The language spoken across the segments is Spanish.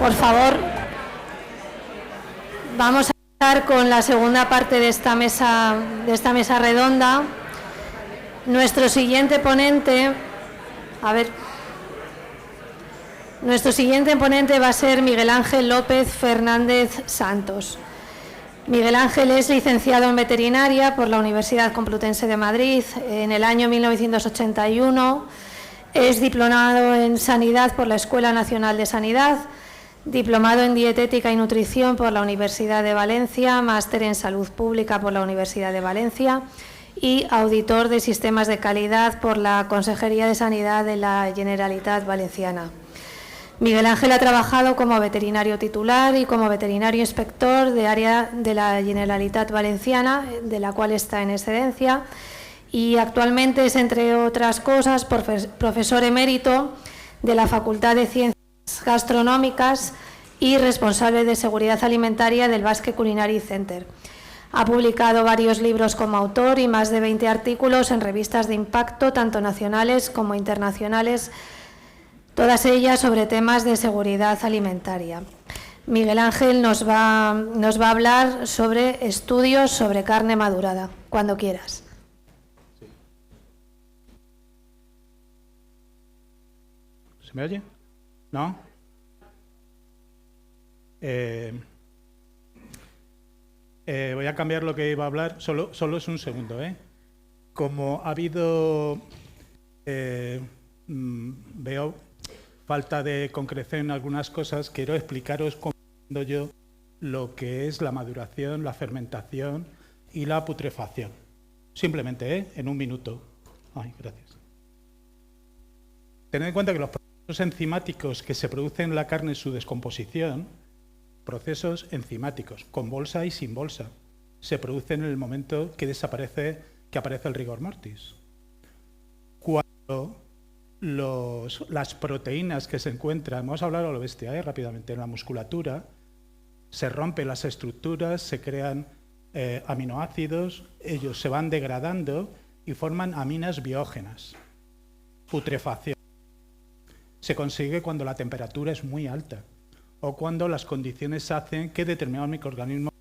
Por favor, vamos a empezar con la segunda parte de esta mesa redonda. Nuestro siguiente ponente va a ser Miguel Ángel López Fernández Santos. Miguel Ángel es licenciado en veterinaria por la Universidad Complutense de Madrid en el año 1981. Es diplomado en sanidad por la Escuela Nacional de Sanidad, diplomado en dietética y nutrición por la Universidad de Valencia, máster en salud pública por la Universidad de Valencia y auditor de sistemas de calidad por la Consejería de Sanidad de la Generalitat Valenciana. Miguel Ángel ha trabajado como veterinario titular y como veterinario inspector de área de la Generalitat Valenciana, de la cual está en excedencia, y actualmente es, entre otras cosas, profesor emérito de la Facultad de Ciencias Gastronómicas y responsable de seguridad alimentaria del Basque Culinary Center. Ha publicado varios libros como autor y más de 20 artículos en revistas de impacto, tanto nacionales como internacionales, todas ellas sobre temas de seguridad alimentaria. Miguel Ángel nos va a hablar sobre estudios sobre carne madurada, cuando quieras. ¿Se me oye? ¿No? Voy a cambiar lo que iba a hablar, solo es un segundo. Como ha habido, veo falta de concreción en algunas cosas, quiero explicaros cómo entiendo yo lo que es la maduración, la fermentación y la putrefacción. Simplemente, en un minuto. Ay, gracias. Tened en cuenta que los procesos enzimáticos que se producen en la carne en su descomposición, procesos enzimáticos, con bolsa y sin bolsa, se producen en el momento que aparece el rigor mortis. Cuando las proteínas que se encuentran, vamos a hablar a lo bestia, rápidamente, en la musculatura, se rompen las estructuras, se crean aminoácidos, ellos se van degradando y forman aminas biógenas. Putrefacción se consigue cuando la temperatura es muy alta o cuando las condiciones hacen que determinados microorganismos.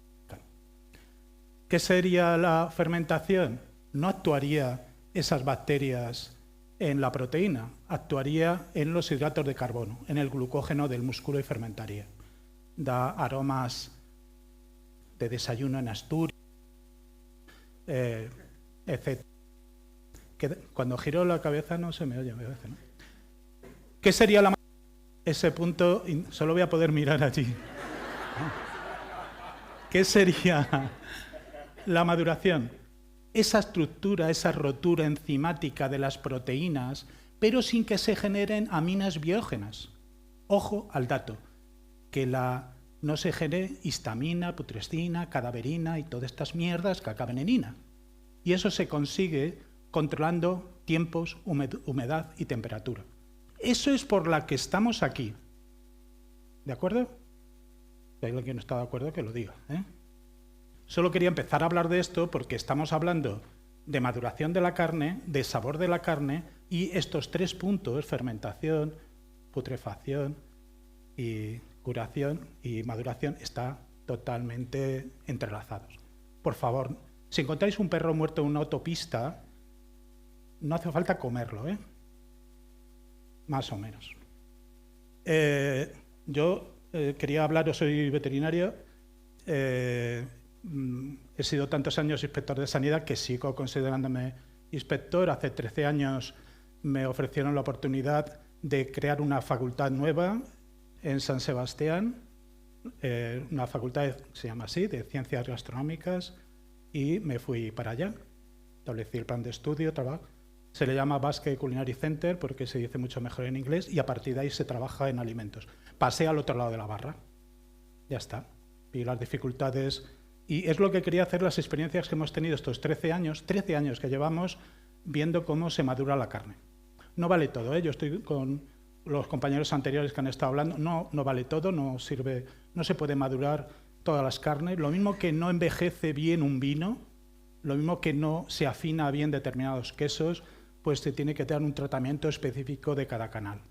¿Qué sería la fermentación? No actuaría esas bacterias en la proteína, actuaría en los hidratos de carbono, en el glucógeno del músculo y fermentaría. Da aromas de desayuno en Asturias, etc. Cuando giro la cabeza no se me oye, me parece, ¿no? ¿Qué sería la ese punto? Solo voy a poder mirar allí. ¿Qué sería la maduración? Esa estructura, esa rotura enzimática de las proteínas, pero sin que se generen aminas biógenas. Ojo al dato, que no se genere histamina, putrescina, cadaverina y todas estas mierdas que acaban en ina. Y eso se consigue controlando tiempos, humedad y temperatura. Eso es por la que estamos aquí. ¿De acuerdo? Si hay alguien que no está de acuerdo, que lo diga, Solo quería empezar a hablar de esto porque estamos hablando de maduración de la carne, de sabor de la carne, y estos tres puntos, fermentación, putrefacción y curación y maduración, están totalmente entrelazados. Por favor, si encontráis un perro muerto en una autopista, no hace falta comerlo, más o menos. Yo quería hablaros, soy veterinario, he sido tantos años inspector de sanidad que sigo considerándome inspector. Hace 13 años me ofrecieron la oportunidad de crear una facultad nueva en San Sebastián, una facultad, se llama así, de Ciencias Gastronómicas, y me fui para allá. Establecí el plan de estudio, trabajo. Se le llama Basque Culinary Center porque se dice mucho mejor en inglés, y a partir de ahí se trabaja en alimentos. Pasé al otro lado de la barra. Ya está. Vi las dificultades. Y es lo que quería hacer, las experiencias que hemos tenido estos 13 años que llevamos viendo cómo se madura la carne. No vale todo, Yo estoy con los compañeros anteriores que han estado hablando. No vale todo, no sirve, no se puede madurar todas las carnes. Lo mismo que no envejece bien un vino, lo mismo que no se afina bien determinados quesos, pues se tiene que dar un tratamiento específico de cada canal.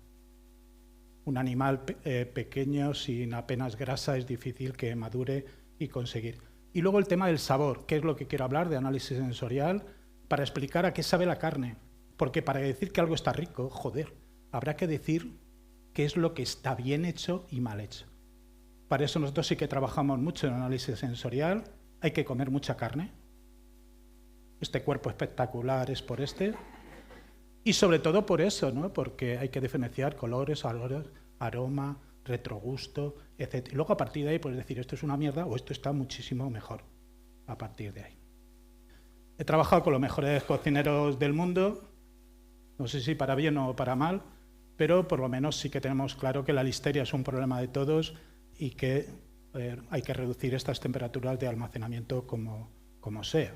un animal pequeño, sin apenas grasa, es difícil que madure y conseguir. Y luego el tema del sabor, que es lo que quiero hablar, de análisis sensorial, para explicar a qué sabe la carne. Porque para decir que algo está rico, joder, habrá que decir qué es lo que está bien hecho y mal hecho. Para eso nosotros sí que trabajamos mucho en análisis sensorial. Hay que comer mucha carne. Este cuerpo espectacular es por este. Y sobre todo por eso, ¿no? Porque hay que diferenciar colores, olores, aroma, retrogusto, etc. Y luego a partir de ahí puedes decir esto es una mierda o esto está muchísimo mejor. A partir de ahí. He trabajado con los mejores cocineros del mundo, no sé si para bien o para mal, pero por lo menos sí que tenemos claro que la listeria es un problema de todos y que hay que reducir estas temperaturas de almacenamiento como sea.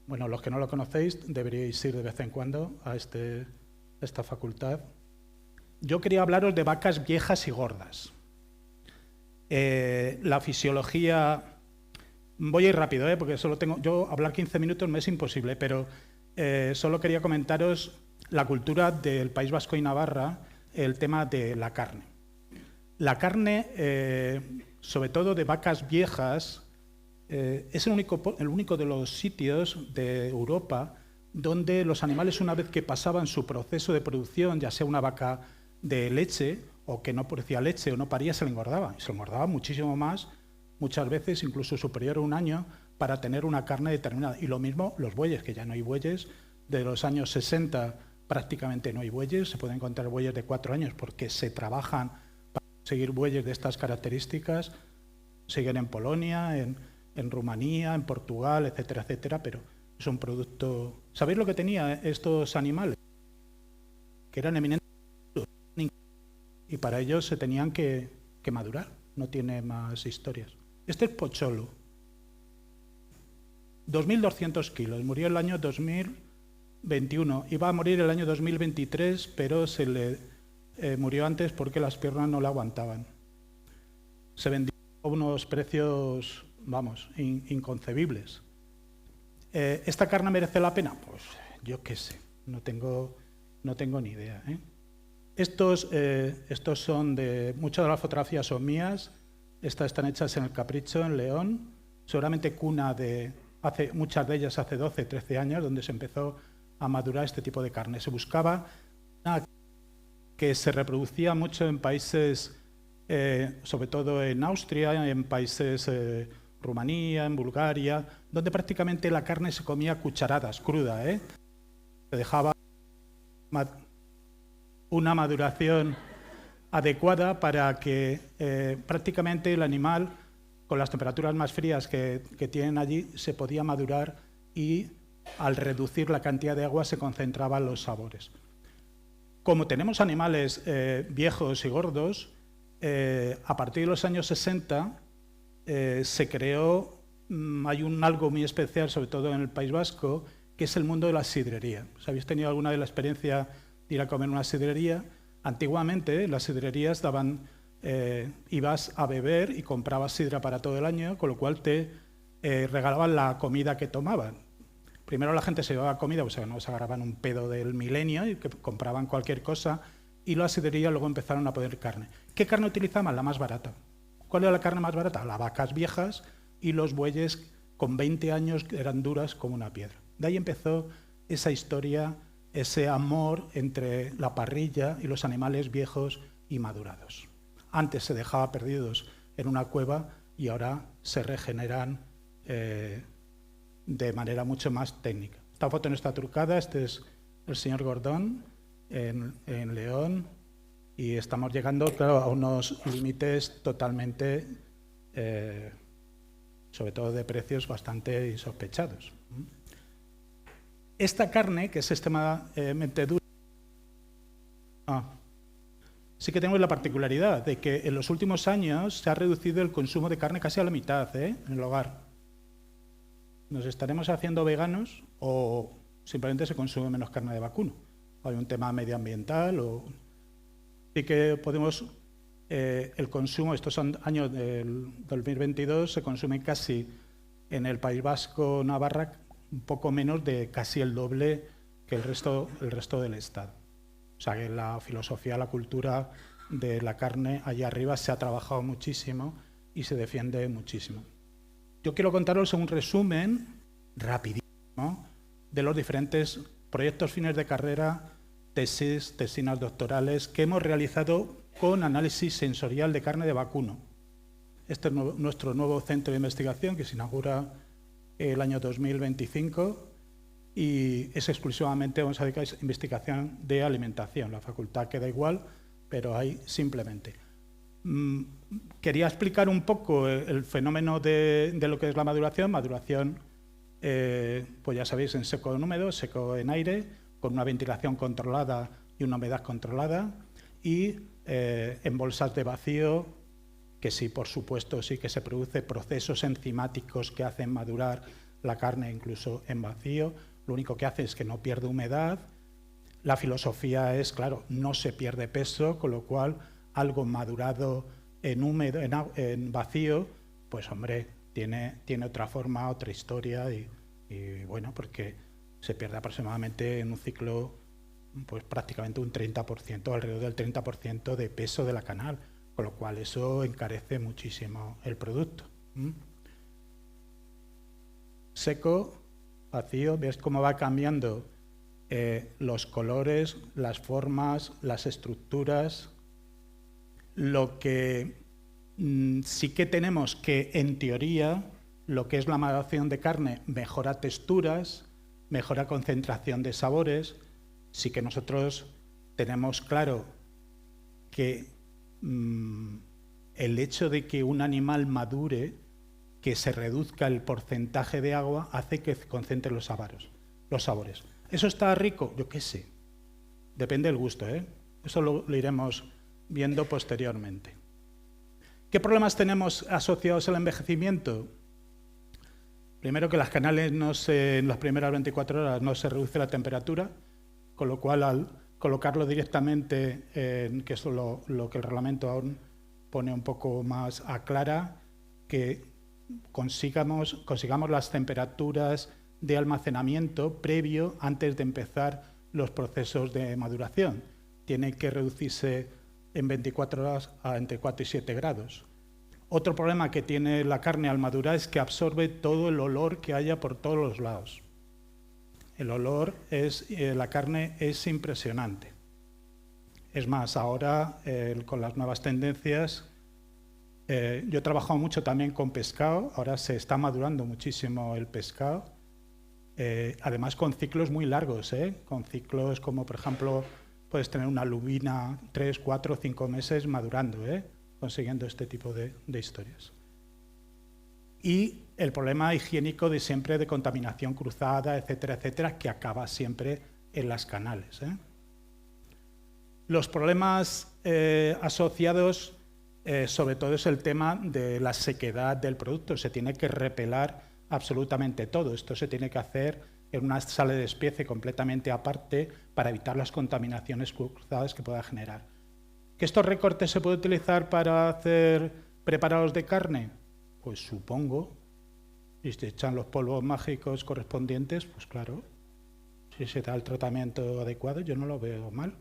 Bueno, los que no lo conocéis deberíais ir de vez en cuando a esta facultad. Yo quería hablaros de vacas viejas y gordas. La fisiología... Voy a ir rápido, porque solo tengo... Yo hablar 15 minutos me es imposible, pero solo quería comentaros la cultura del País Vasco y Navarra, el tema de la carne. La carne, sobre todo de vacas viejas, es el único de los sitios de Europa donde los animales, una vez que pasaban su proceso de producción, ya sea una vaca de leche o que no producía leche o no paría, se le engordaba. Y se le engordaba muchísimo más, muchas veces incluso superior a un año, para tener una carne determinada. Y lo mismo los bueyes, que ya no hay bueyes. De los años 60 prácticamente no hay bueyes. Se pueden encontrar bueyes de 4 años porque se trabajan para conseguir bueyes de estas características. Siguen en Polonia, en Rumanía, en Portugal, etcétera, etcétera, pero es un producto... ¿Sabéis lo que tenían estos animales? Que eran eminentes y para ellos se tenían que madurar, no tiene más historias. Este es Pocholo, 2.200 kilos, murió el año 2021, iba a morir el año 2023, pero se le murió antes porque las piernas no le aguantaban. Se vendió a unos precios... vamos, inconcebibles. ¿Esta carne merece la pena? Pues yo qué sé, no tengo ni idea. Estos son de... Muchas de las fotografías son mías, estas están hechas en El Capricho, en León, seguramente cuna de... muchas de ellas hace 12, 13 años, donde se empezó a madurar este tipo de carne. Se buscaba una que se reproducía mucho en países, sobre todo en Austria, en países... Rumanía, en Bulgaria, donde prácticamente la carne se comía a cucharadas, cruda, Se dejaba una maduración adecuada para que prácticamente el animal, con las temperaturas más frías que tienen allí, se podía madurar y al reducir la cantidad de agua se concentraban los sabores. Como tenemos animales viejos y gordos, a partir de los años 60... se creó, hay algo muy especial, sobre todo en el País Vasco, que es el mundo de la sidrería. ¿Habéis tenido alguna de la experiencia de ir a comer en una sidrería? Antiguamente las sidrerías daban, ibas a beber y comprabas sidra para todo el año, con lo cual te regalaban la comida que tomaban. Primero la gente se llevaba comida, o sea, no se agarraban un pedo del milenio y que compraban cualquier cosa, y las sidrerías luego empezaron a poner carne. ¿Qué carne utilizaban? La más barata. ¿Cuál era la carne más barata? Las vacas viejas y los bueyes con 20 años eran duras como una piedra. De ahí empezó esa historia, ese amor entre la parrilla y los animales viejos y madurados. Antes se dejaba perdidos en una cueva y ahora se regeneran de manera mucho más técnica. Esta foto no está trucada, este es el señor Gordón en León. Y estamos llegando, claro, a unos límites totalmente, sobre todo de precios, bastante insospechados. Esta carne, que es extremadamente dura, sí que tenemos la particularidad de que en los últimos años se ha reducido el consumo de carne casi a la mitad en el hogar. ¿Nos estaremos haciendo veganos o simplemente se consume menos carne de vacuno? ¿Hay un tema medioambiental o...? Sí que podemos, el consumo, estos son años del 2022, se consume casi en el País Vasco, Navarra, un poco menos de casi el doble que el resto del Estado. O sea que la filosofía, la cultura de la carne allá arriba se ha trabajado muchísimo y se defiende muchísimo. Yo quiero contaros un resumen rapidísimo de los diferentes proyectos fines de carrera, tesis, tesinas doctorales que hemos realizado con análisis sensorial de carne de vacuno. Este es nuestro nuevo centro de investigación que se inaugura el año 2025 y es exclusivamente, vamos a dedicar a investigación de alimentación. La facultad queda igual, pero ahí simplemente. Quería explicar un poco el fenómeno de lo que es la maduración. Maduración, pues ya sabéis, en seco en húmedo, seco en aire, con una ventilación controlada y una humedad controlada, y en bolsas de vacío, que sí, por supuesto, sí que se produce procesos enzimáticos que hacen madurar la carne incluso en vacío. Lo único que hace es que no pierde humedad. La filosofía es, claro, no se pierde peso, con lo cual algo madurado en húmedo, en vacío, pues hombre, tiene otra forma, otra historia y bueno, porque se pierde aproximadamente en un ciclo pues prácticamente un 30%, alrededor del 30% de peso de la canal, con lo cual eso encarece muchísimo el producto. Seco, vacío, ves cómo va cambiando los colores, las formas, las estructuras. Lo que sí que tenemos que, en teoría, lo que es la maduración de carne mejora texturas, mejora concentración de sabores. Sí que nosotros tenemos claro que el hecho de que un animal madure, que se reduzca el porcentaje de agua, hace que concentre los sabores. ¿Eso está rico? Yo qué sé. Depende del gusto, ¿eh? Eso lo iremos viendo posteriormente. ¿Qué problemas tenemos asociados al envejecimiento? Primero, que las canales en las primeras 24 horas no se reduce la temperatura, con lo cual al colocarlo directamente, que es lo que el reglamento aún pone un poco más aclara, que consigamos las temperaturas de almacenamiento previo antes de empezar los procesos de maduración. Tiene que reducirse en 24 horas a entre 4 y 7 grados. Otro problema que tiene la carne al madurar es que absorbe todo el olor que haya por todos los lados. El olor la carne es impresionante. Es más, ahora con las nuevas tendencias, yo he trabajado mucho también con pescado, ahora se está madurando muchísimo el pescado, además con ciclos muy largos, con ciclos como, por ejemplo, puedes tener una lubina 3, 4, 5 meses madurando, consiguiendo este tipo de historias. Y el problema higiénico de siempre de contaminación cruzada, etcétera, etcétera, que acaba siempre en las canales. Los problemas asociados, sobre todo, es el tema de la sequedad del producto. Se tiene que repelar absolutamente todo. Esto se tiene que hacer en una sala de despiece completamente aparte para evitar las contaminaciones cruzadas que pueda generar. ¿Que estos recortes se pueden utilizar para hacer preparados de carne? Pues supongo. Y se echan los polvos mágicos correspondientes, pues claro, si se da el tratamiento adecuado, yo no lo veo mal.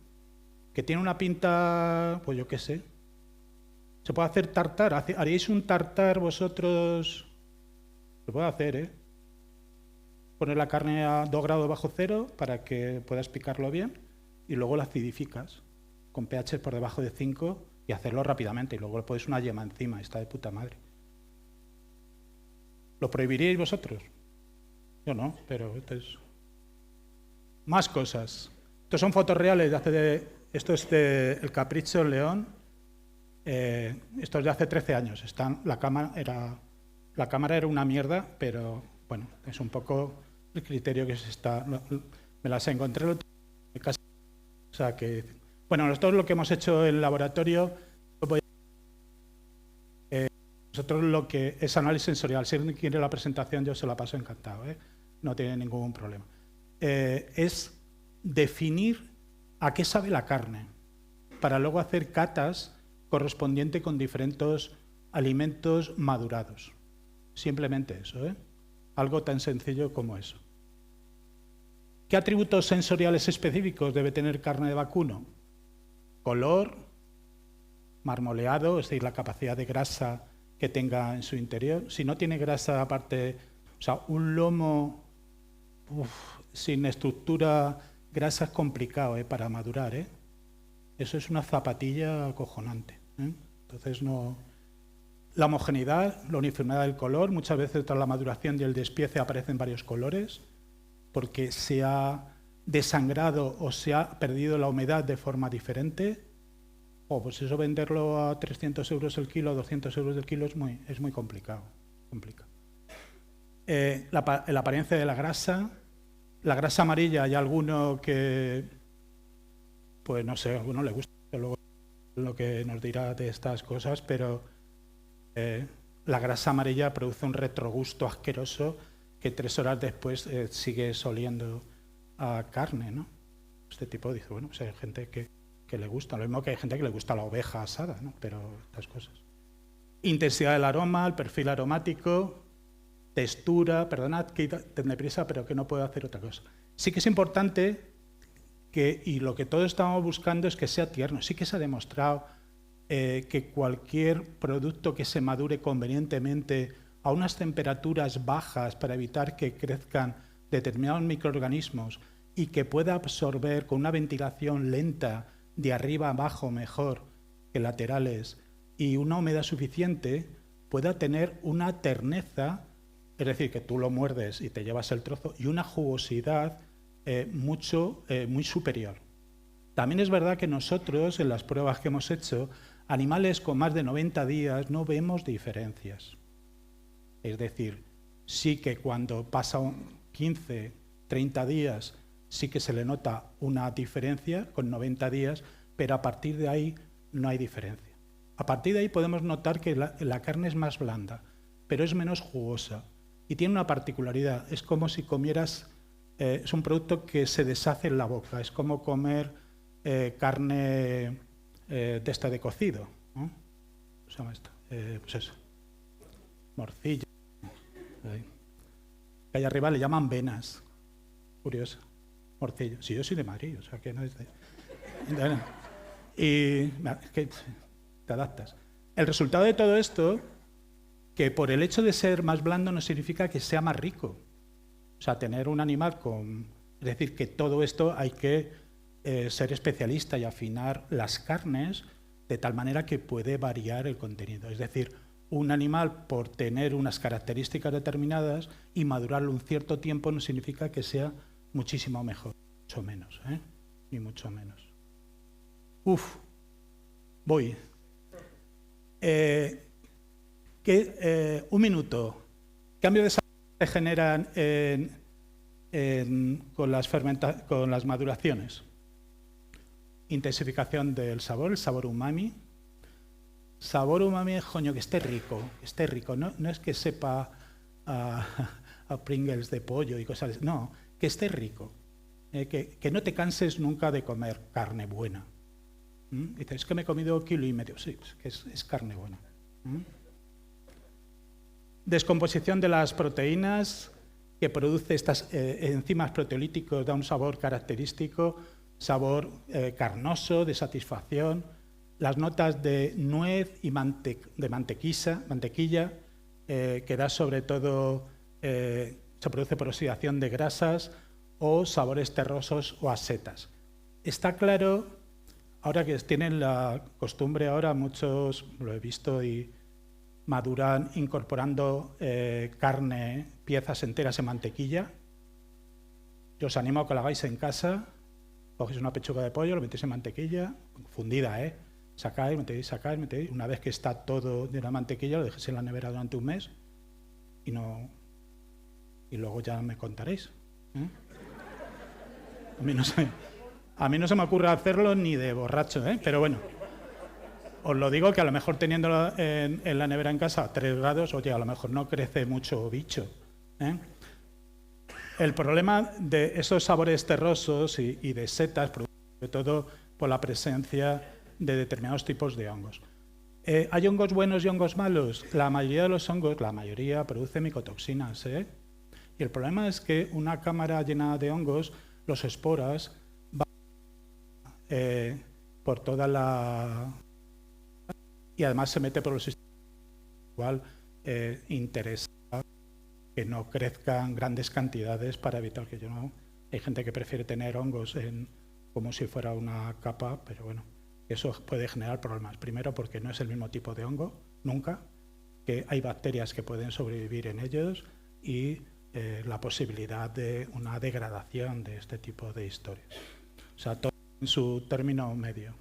¿Que tiene una pinta? Pues yo qué sé. ¿Se puede hacer tartar? ¿Haríais un tartar vosotros? Se puede hacer, Poner la carne a 2 grados bajo cero para que puedas picarlo bien y luego la acidificas con pH por debajo de 5 y hacerlo rápidamente. Y luego le pones una yema encima, está de puta madre. ¿Lo prohibiríais vosotros? Yo no, pero esto es... Más cosas. Estos son fotos reales esto es de El Capricho en León. Esto es de hace 13 años. La cámara era una mierda, pero bueno, es un poco el criterio que se está... Me las encontré el otro día. O sea que... Bueno, nosotros lo que hemos hecho en el laboratorio... Nosotros lo que es análisis sensorial. Si alguien quiere la presentación, yo se la paso encantado, no tiene ningún problema. Es definir a qué sabe la carne, para luego hacer catas correspondientes con diferentes alimentos madurados. Simplemente eso, algo tan sencillo como eso. ¿Qué atributos sensoriales específicos debe tener carne de vacuno? Color, marmoleado, es decir, la capacidad de grasa que tenga en su interior. Si no tiene grasa aparte, o sea, un lomo sin estructura grasa es complicado para madurar. Eso es una zapatilla acojonante. Entonces, no. La homogeneidad, la uniformidad del color, muchas veces tras la maduración y el despiece aparecen varios colores, porque se ha desangrado o se ha perdido la humedad de forma diferente. Pues eso venderlo a 300 euros el kilo, a 200 euros el kilo es muy complicado. La apariencia de la grasa amarilla, hay alguno que, pues no sé, a alguno le gusta, luego lo que nos dirá de estas cosas, pero la grasa amarilla produce un retrogusto asqueroso que 3 horas después sigue oliendo a carne, ¿no? Este tipo dice, bueno, pues hay gente que le gusta, lo mismo que hay gente que le gusta la oveja asada, ¿no? Pero estas cosas. Intensidad del aroma, el perfil aromático, textura, perdonad que tendré prisa, pero que no puedo hacer otra cosa. Sí que es importante y lo que todos estamos buscando es que sea tierno. Sí que se ha demostrado que cualquier producto que se madure convenientemente a unas temperaturas bajas para evitar que crezcan determinados microorganismos y que pueda absorber con una ventilación lenta de arriba a abajo mejor que laterales y una humedad suficiente, pueda tener una terneza, es decir, que tú lo muerdes y te llevas el trozo, y una jugosidad muy superior. También es verdad que nosotros, en las pruebas que hemos hecho, animales con más de 90 días no vemos diferencias. Es decir, sí que cuando pasa 15, 30 días, sí que se le nota una diferencia con 90 días, pero a partir de ahí no hay diferencia. A partir de ahí podemos notar que la carne es más blanda, pero es menos jugosa y tiene una particularidad. Es como si comieras, es un producto que se deshace en la boca, es como comer carne de cocido, ¿no? ¿Cómo se llama esto? Pues eso, morcilla. Que allá arriba le llaman venas. Curioso. Morcillo. Si yo soy de Madrid, o sea que no es de... Y que te adaptas. El resultado de todo esto, que por el hecho de ser más blando no significa que sea más rico. O sea, tener un animal con... Es decir, que todo esto hay que ser especialista y afinar las carnes de tal manera que puede variar el contenido. Es decir, un animal por tener unas características determinadas y madurarlo un cierto tiempo no significa que sea muchísimo mejor, mucho menos, ni mucho menos. Voy. Un minuto. Cambios de sabor se generan con las maduraciones. Intensificación del sabor, el sabor umami. Sabor umami es, coño, que esté rico. No es que sepa a Pringles de pollo y cosas así. No, que esté rico. Que no te canses nunca de comer carne buena. Dices, es que me he comido 1,5 kilos. Sí, que es carne buena. Descomposición de las proteínas que produce estas enzimas proteolíticos, da un sabor característico, sabor carnoso, de satisfacción. Las notas de nuez y de mantequilla, que da sobre todo, se produce por oxidación de grasas o sabores terrosos o a setas. Está claro, ahora que tienen la costumbre, ahora muchos, lo he visto, y maduran incorporando carne, piezas enteras en mantequilla. Yo os animo a que lo hagáis en casa, cogéis una pechuga de pollo, lo metéis en mantequilla, fundida, sacáis, metéis. Una vez que está todo de la mantequilla, lo dejéis en la nevera durante un mes y luego ya me contaréis. A mí no se me ocurre hacerlo ni de borracho, pero bueno. Os lo digo que a lo mejor teniéndolo en la nevera en casa a 3 grados, oye, a lo mejor no crece mucho bicho. El problema de esos sabores terrosos y de setas, sobre todo por la presencia de determinados tipos de hongos. ¿Hay hongos buenos y hongos malos? La mayoría de los hongos, produce micotoxinas. Y el problema es que una cámara llena de hongos, los esporas, van por toda la... y además se mete por el sistema, igual interesa que no crezcan grandes cantidades para evitar que yo no... Hay gente que prefiere tener hongos como si fuera una capa, pero bueno, eso puede generar problemas. Primero porque no es el mismo tipo de hongo, nunca, que hay bacterias que pueden sobrevivir en ellos y la posibilidad de una degradación de este tipo de historias. O sea, todo en su término medio.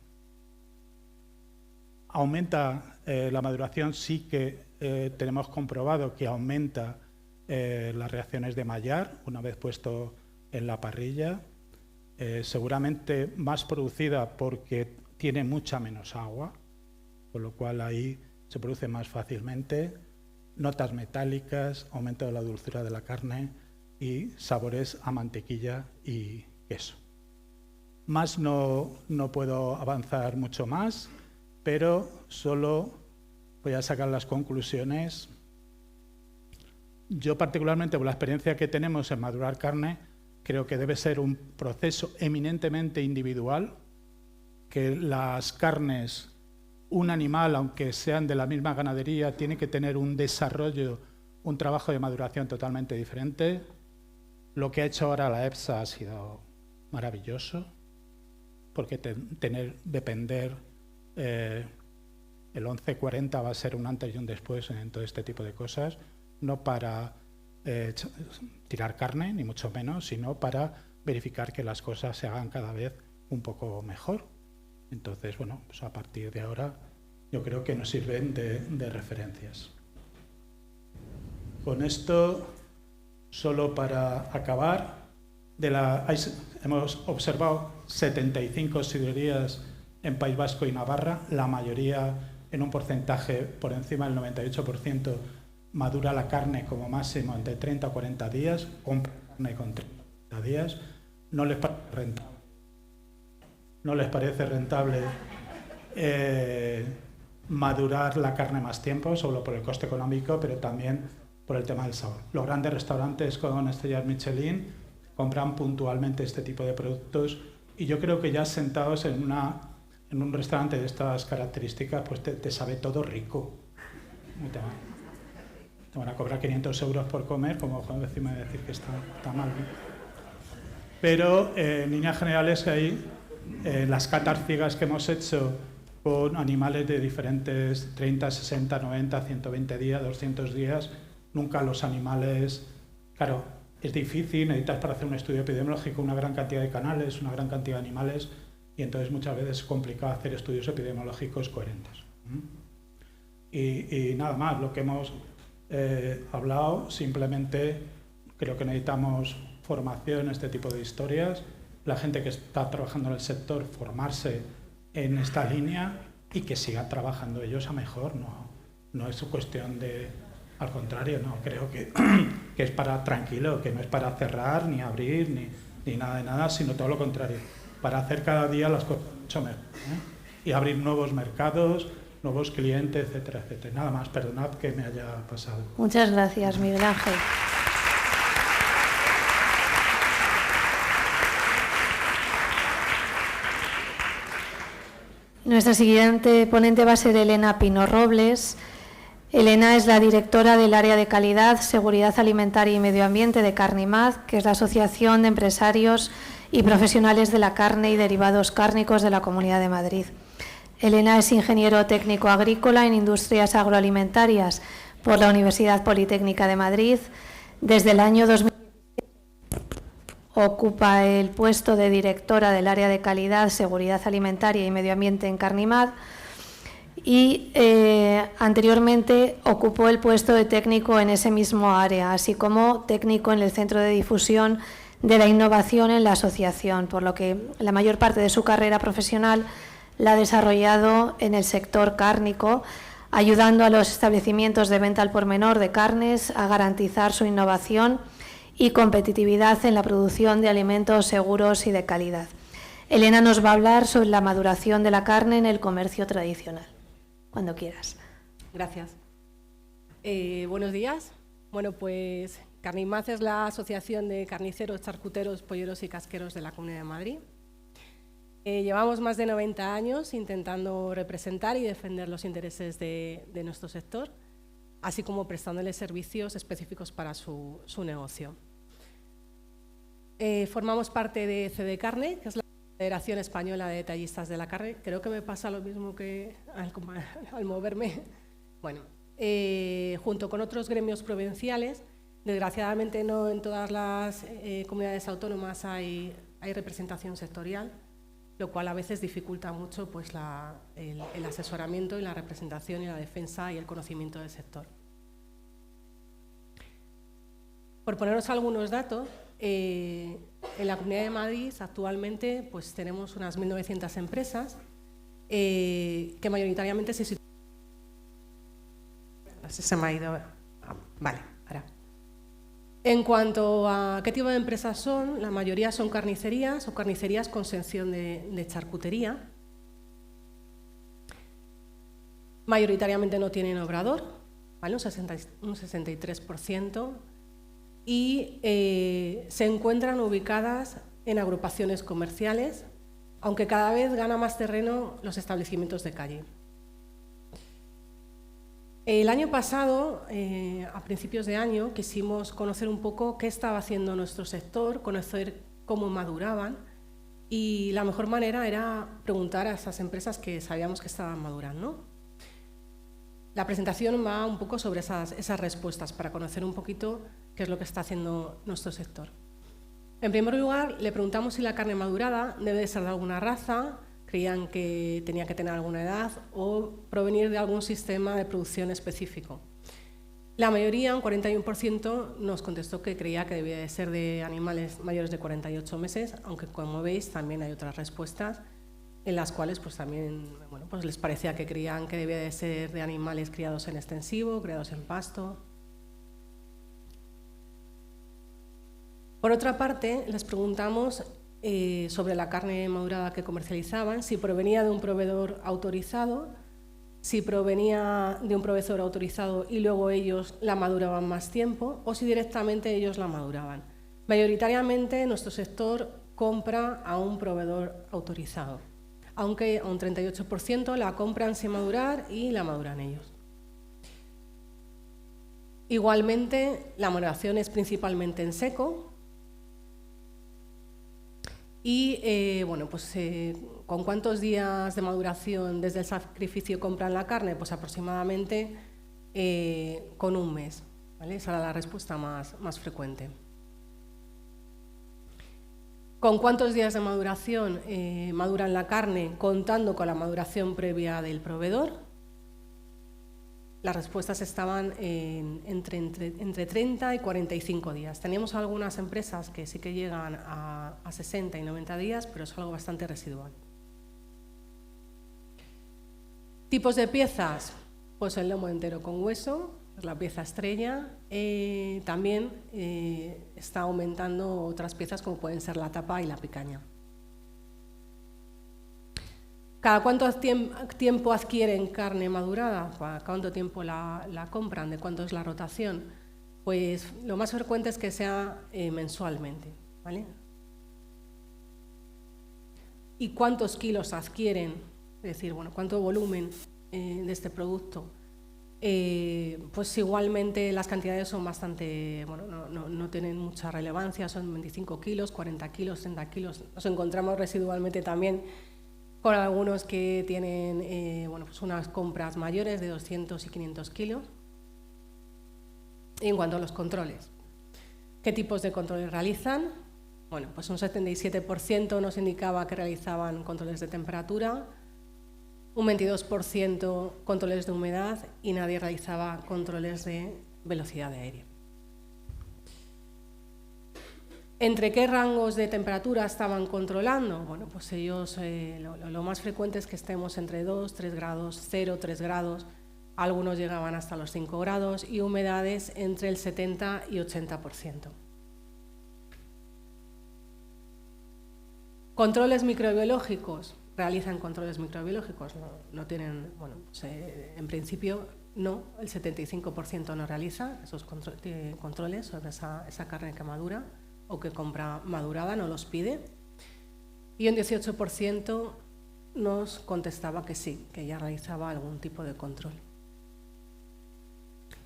Aumenta la maduración, sí que tenemos comprobado que aumenta las reacciones de Maillard una vez puesto en la parrilla, seguramente más producida porque tiene mucha menos agua, con lo cual ahí se produce más fácilmente, notas metálicas, aumento de la dulzura de la carne y sabores a mantequilla y queso. Más no puedo avanzar mucho más, pero solo voy a sacar las conclusiones. Yo particularmente, por la experiencia que tenemos en madurar carne, creo que debe ser un proceso eminentemente individual, que las carnes, un animal, aunque sean de la misma ganadería, tiene que tener un desarrollo, un trabajo de maduración totalmente diferente. Lo que ha hecho ahora la EFSA ha sido maravilloso, porque depender el 1140 va a ser un antes y un después en todo este tipo de cosas, no para tirar carne, ni mucho menos, sino para verificar que las cosas se hagan cada vez un poco mejor. Entonces, bueno, pues a partir de ahora yo creo que nos sirven de referencias. Con esto, solo para acabar, hemos observado 75 sidrerías en País Vasco y Navarra, la mayoría en un porcentaje por encima del 98%, madura la carne como máximo entre 30 o 40 días, compra carne con 30 o 40 días, no les parece rentable madurar la carne más tiempo, solo por el coste económico, pero también por el tema del sabor. Los grandes restaurantes con estrellas Michelin compran puntualmente este tipo de productos y yo creo que ya sentados en un restaurante de estas características, pues te sabe todo rico. Te van a cobrar 500 euros por comer, como encima de decir que está mal, ¿no? Pero en líneas generales hay las catas ciegas que hemos hecho con animales de diferentes 30, 60, 90, 120 días, 200 días, nunca los animales... Claro, es difícil, necesitas para hacer un estudio epidemiológico una gran cantidad de canales, una gran cantidad de animales, y entonces muchas veces es complicado hacer estudios epidemiológicos coherentes. Y nada más, lo que hemos hablado, simplemente creo que necesitamos formación en este tipo de historias, la gente que está trabajando en el sector, formarse en esta línea y que sigan trabajando ellos a mejor, no es su cuestión de... Al contrario, no, creo que es para tranquilo, que no es para cerrar, ni abrir, ni nada de nada, sino todo lo contrario, para hacer cada día las cosas mucho mejor, y abrir nuevos mercados, nuevos clientes, etcétera, etcétera. Nada más, perdonad que me haya pasado. Muchas gracias, Miguel Ángel. Nuestra siguiente ponente va a ser Elena Pino Robles. Elena es la directora del Área de Calidad, Seguridad Alimentaria y Medio Ambiente de Carnimad, que es la Asociación de Empresarios y Profesionales de la Carne y Derivados Cárnicos de la Comunidad de Madrid. Elena es ingeniero técnico agrícola en Industrias Agroalimentarias por la Universidad Politécnica de Madrid. Desde el año 2017 ocupa el puesto de directora del Área de Calidad, Seguridad Alimentaria y Medio Ambiente en Carnimad. Y anteriormente ocupó el puesto de técnico en ese mismo área, así como técnico en el Centro de Difusión de la Innovación en la asociación, por lo que la mayor parte de su carrera profesional la ha desarrollado en el sector cárnico, ayudando a los establecimientos de venta al por menor de carnes a garantizar su innovación y competitividad en la producción de alimentos seguros y de calidad. Elena nos va a hablar sobre la maduración de la carne en el comercio tradicional. Cuando quieras. Gracias. Buenos días. Bueno, pues Carnimad es la Asociación de Carniceros, Charcuteros, Polleros y Casqueros de la Comunidad de Madrid. Llevamos más de 90 años intentando representar y defender los intereses de nuestro sector, así como prestándole servicios específicos para su negocio. Formamos parte de CD-Carne, que es la Federación Española de Detallistas de la Carne. Creo que me pasa lo mismo que al moverme. Bueno, junto con otros gremios provinciales, desgraciadamente no en todas las comunidades autónomas hay representación sectorial, lo cual a veces dificulta mucho pues, el asesoramiento y la representación y la defensa y el conocimiento del sector. Por poneros algunos datos, en la Comunidad de Madrid actualmente pues, tenemos unas 1.900 empresas que mayoritariamente se sitúan. No sé si se me ha ido. Vale, ahora. En cuanto a qué tipo de empresas son, la mayoría son carnicerías o carnicerías con sección de charcutería. Mayoritariamente no tienen obrador, ¿vale? un 63%. Y se encuentran ubicadas en agrupaciones comerciales, aunque cada vez gana más terreno los establecimientos de calle. El año pasado, a principios de año, quisimos conocer un poco qué estaba haciendo nuestro sector, conocer cómo maduraban, y la mejor manera era preguntar a esas empresas que sabíamos que estaban madurando. La presentación va un poco sobre esas respuestas para conocer un poquito qué es lo que está haciendo nuestro sector. En primer lugar, le preguntamos si la carne madurada debe de ser de alguna raza, creían que tenía que tener alguna edad o provenir de algún sistema de producción específico. La mayoría, un 41%, nos contestó que creía que debía de ser de animales mayores de 48 meses, aunque como veis también hay otras respuestas en las cuales pues, también pues les parecía que creían que debía de ser de animales criados en extensivo, criados en pasto. Por otra parte, les preguntamos sobre la carne madurada que comercializaban, si provenía de un proveedor autorizado, si provenía de un proveedor autorizado y luego ellos la maduraban más tiempo, o si directamente ellos la maduraban. Mayoritariamente nuestro sector compra a un proveedor autorizado, aunque a un 38% la compran sin madurar y la maduran ellos. Igualmente, la maduración es principalmente en seco. Y ¿con cuántos días de maduración desde el sacrificio compran la carne? Pues aproximadamente con un mes, ¿vale? Esa era la respuesta más frecuente. ¿Con cuántos días de maduración maduran la carne contando con la maduración previa del proveedor? Las respuestas estaban entre 30 y 45 días. Teníamos algunas empresas que sí que llegan a 60 y 90 días, pero es algo bastante residual. Tipos de piezas, pues el lomo entero con hueso, es la pieza estrella. También está aumentando otras piezas como pueden ser la tapa y la picaña. ¿Cada cuánto tiempo adquieren carne madurada? ¿Cada cuánto tiempo la compran? ¿De cuánto es la rotación? Pues lo más frecuente es que sea mensualmente, ¿vale? ¿Y cuántos kilos adquieren? Es decir, ¿cuánto volumen de este producto? Pues igualmente las cantidades son bastante, no tienen mucha relevancia, son 25 kilos, 40 kilos, 30 kilos. Nos encontramos residualmente también con algunos que tienen pues unas compras mayores de 200 y 500 kilos. Y en cuanto a los controles, ¿qué tipos de controles realizan? Bueno, pues un 77% nos indicaba que realizaban controles de temperatura, un 22% controles de humedad y nadie realizaba controles de velocidad de aire. ¿Entre qué rangos de temperatura estaban controlando? Bueno, pues ellos lo más frecuente es que estemos entre 2, 3 grados, 0, 3 grados, algunos llegaban hasta los 5 grados y humedades entre el 70 y 80%. Controles microbiológicos. Realizan controles microbiológicos, no tienen, en principio no, el 75% no realiza esos controles sobre esa carne que madura o que compra madurada, no los pide. y un 18% nos contestaba que sí, que ya realizaba algún tipo de control.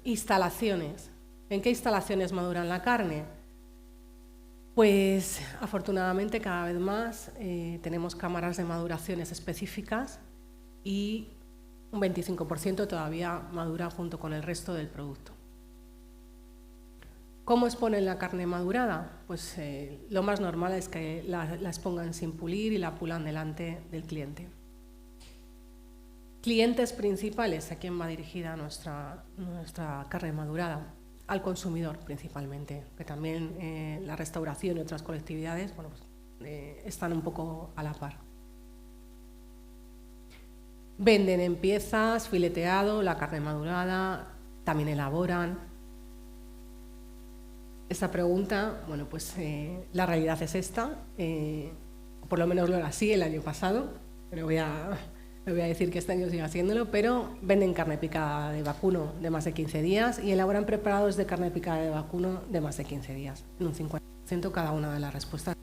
Instalaciones. ¿En qué instalaciones maduran la carne? Pues afortunadamente cada vez más tenemos cámaras de maduraciones específicas y un 25% todavía madura junto con el resto del producto. ¿Cómo exponen la carne madurada? Pues lo más normal es que la expongan sin pulir y la pulan delante del cliente. Clientes principales, ¿a quién va dirigida nuestra carne madurada? Al consumidor principalmente, que también la restauración y otras colectividades están un poco a la par. Venden en piezas, fileteado, la carne madurada, también elaboran. Esta pregunta, la realidad es esta, por lo menos lo era así el año pasado, pero voy a decir que este año sigue haciéndolo, pero venden carne picada de vacuno de más de 15 días y elaboran preparados de carne picada de vacuno de más de 15 días, en un 50% cada una de las respuestas.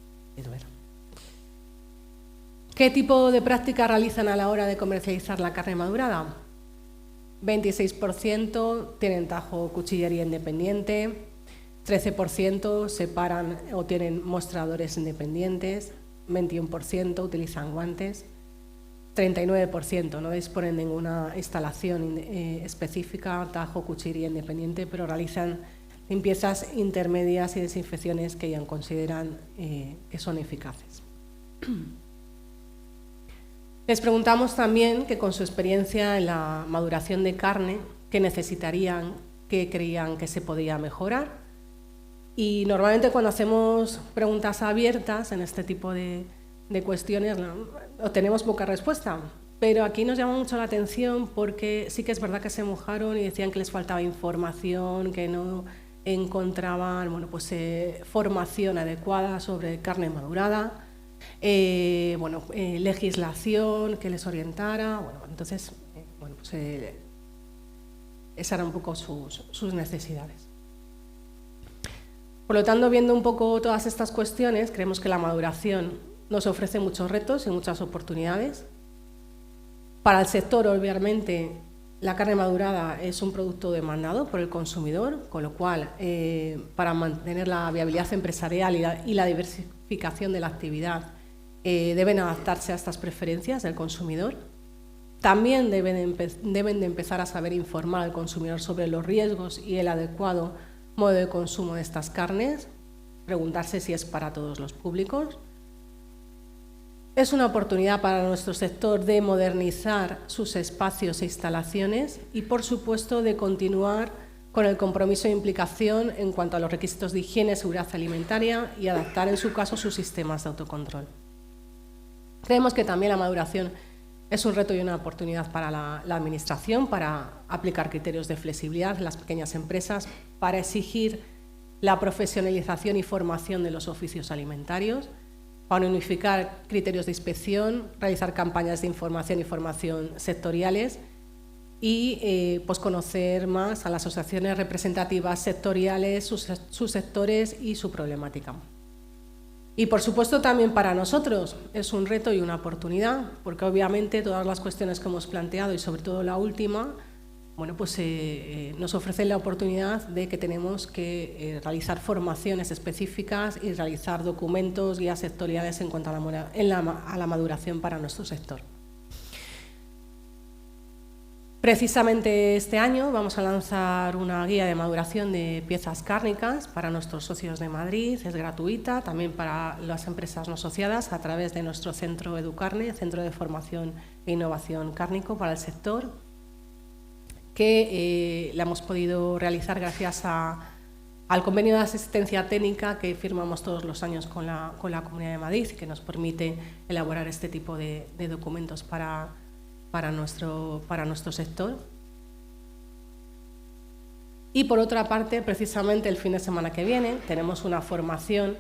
¿Qué tipo de práctica realizan a la hora de comercializar la carne madurada? 26% tienen tajo o cuchillería independiente, 13% separan o tienen mostradores independientes, 21% utilizan guantes, 39% no disponen de ninguna instalación específica, tajo, cuchillería independiente, pero realizan limpiezas intermedias y desinfecciones que ellos consideran que son eficaces. Les preguntamos también que con su experiencia en la maduración de carne, qué necesitarían, qué creían que se podía mejorar. Y normalmente cuando hacemos preguntas abiertas en este tipo de cuestiones obtenemos poca respuesta, pero aquí nos llama mucho la atención porque sí que es verdad que se mojaron y decían que les faltaba información, que no encontraban formación adecuada sobre carne madurada, legislación que les orientara. Entonces esas eran un poco sus necesidades. Por lo tanto, viendo un poco todas estas cuestiones, creemos que la maduración nos ofrece muchos retos y muchas oportunidades. Para el sector, obviamente, la carne madurada es un producto demandado por el consumidor, con lo cual, para mantener la viabilidad empresarial y la diversificación de la actividad, deben adaptarse a estas preferencias del consumidor. También deben de empezar a saber informar al consumidor sobre los riesgos y el adecuado modo de consumo de estas carnes, preguntarse si es para todos los públicos. Es una oportunidad para nuestro sector de modernizar sus espacios e instalaciones y, por supuesto, de continuar con el compromiso de implicación en cuanto a los requisitos de higiene y seguridad alimentaria y adaptar, en su caso, sus sistemas de autocontrol. Creemos que también la maduración es un reto y una oportunidad para la Administración para aplicar criterios de flexibilidad en las pequeñas empresas, para exigir la profesionalización y formación de los oficios alimentarios, para unificar criterios de inspección, realizar campañas de información y formación sectoriales y conocer más a las asociaciones representativas sectoriales, sus sectores y su problemática. Y, por supuesto, también para nosotros es un reto y una oportunidad, porque obviamente todas las cuestiones que hemos planteado y sobre todo la última, nos ofrecen la oportunidad de que tenemos que realizar formaciones específicas y realizar documentos, guías sectoriales en cuanto a la maduración para nuestro sector. Precisamente este año vamos a lanzar una guía de maduración de piezas cárnicas para nuestros socios de Madrid. Es gratuita también para las empresas no asociadas a través de nuestro centro Educarne, Centro de Formación e Innovación Cárnico para el sector, que la hemos podido realizar gracias al convenio de asistencia técnica que firmamos todos los años con la Comunidad de Madrid, que nos permite elaborar este tipo de documentos para nuestro sector. Y por otra parte, precisamente el fin de semana que viene, tenemos una formación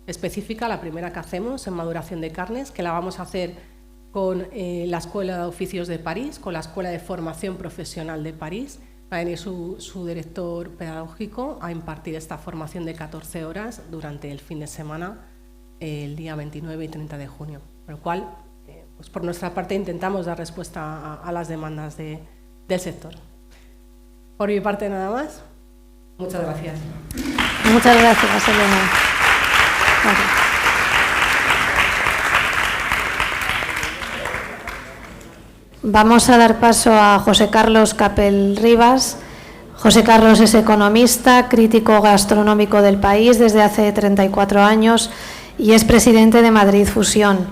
específica, la primera que hacemos en maduración de carnes, que la vamos a hacer con la Escuela de Oficios de París, con la Escuela de Formación Profesional de París. Va a venir su director pedagógico a impartir esta formación de 14 horas durante el fin de semana, el día 29 y 30 de junio. con lo cual, pues por nuestra parte intentamos dar respuesta a las demandas del sector. Por mi parte nada más. Muchas gracias. Muchas gracias, Elena. Gracias. Vamos a dar paso a José Carlos Capel Rivas. José Carlos es economista, crítico gastronómico del país desde hace 34 años y es presidente de Madrid Fusión.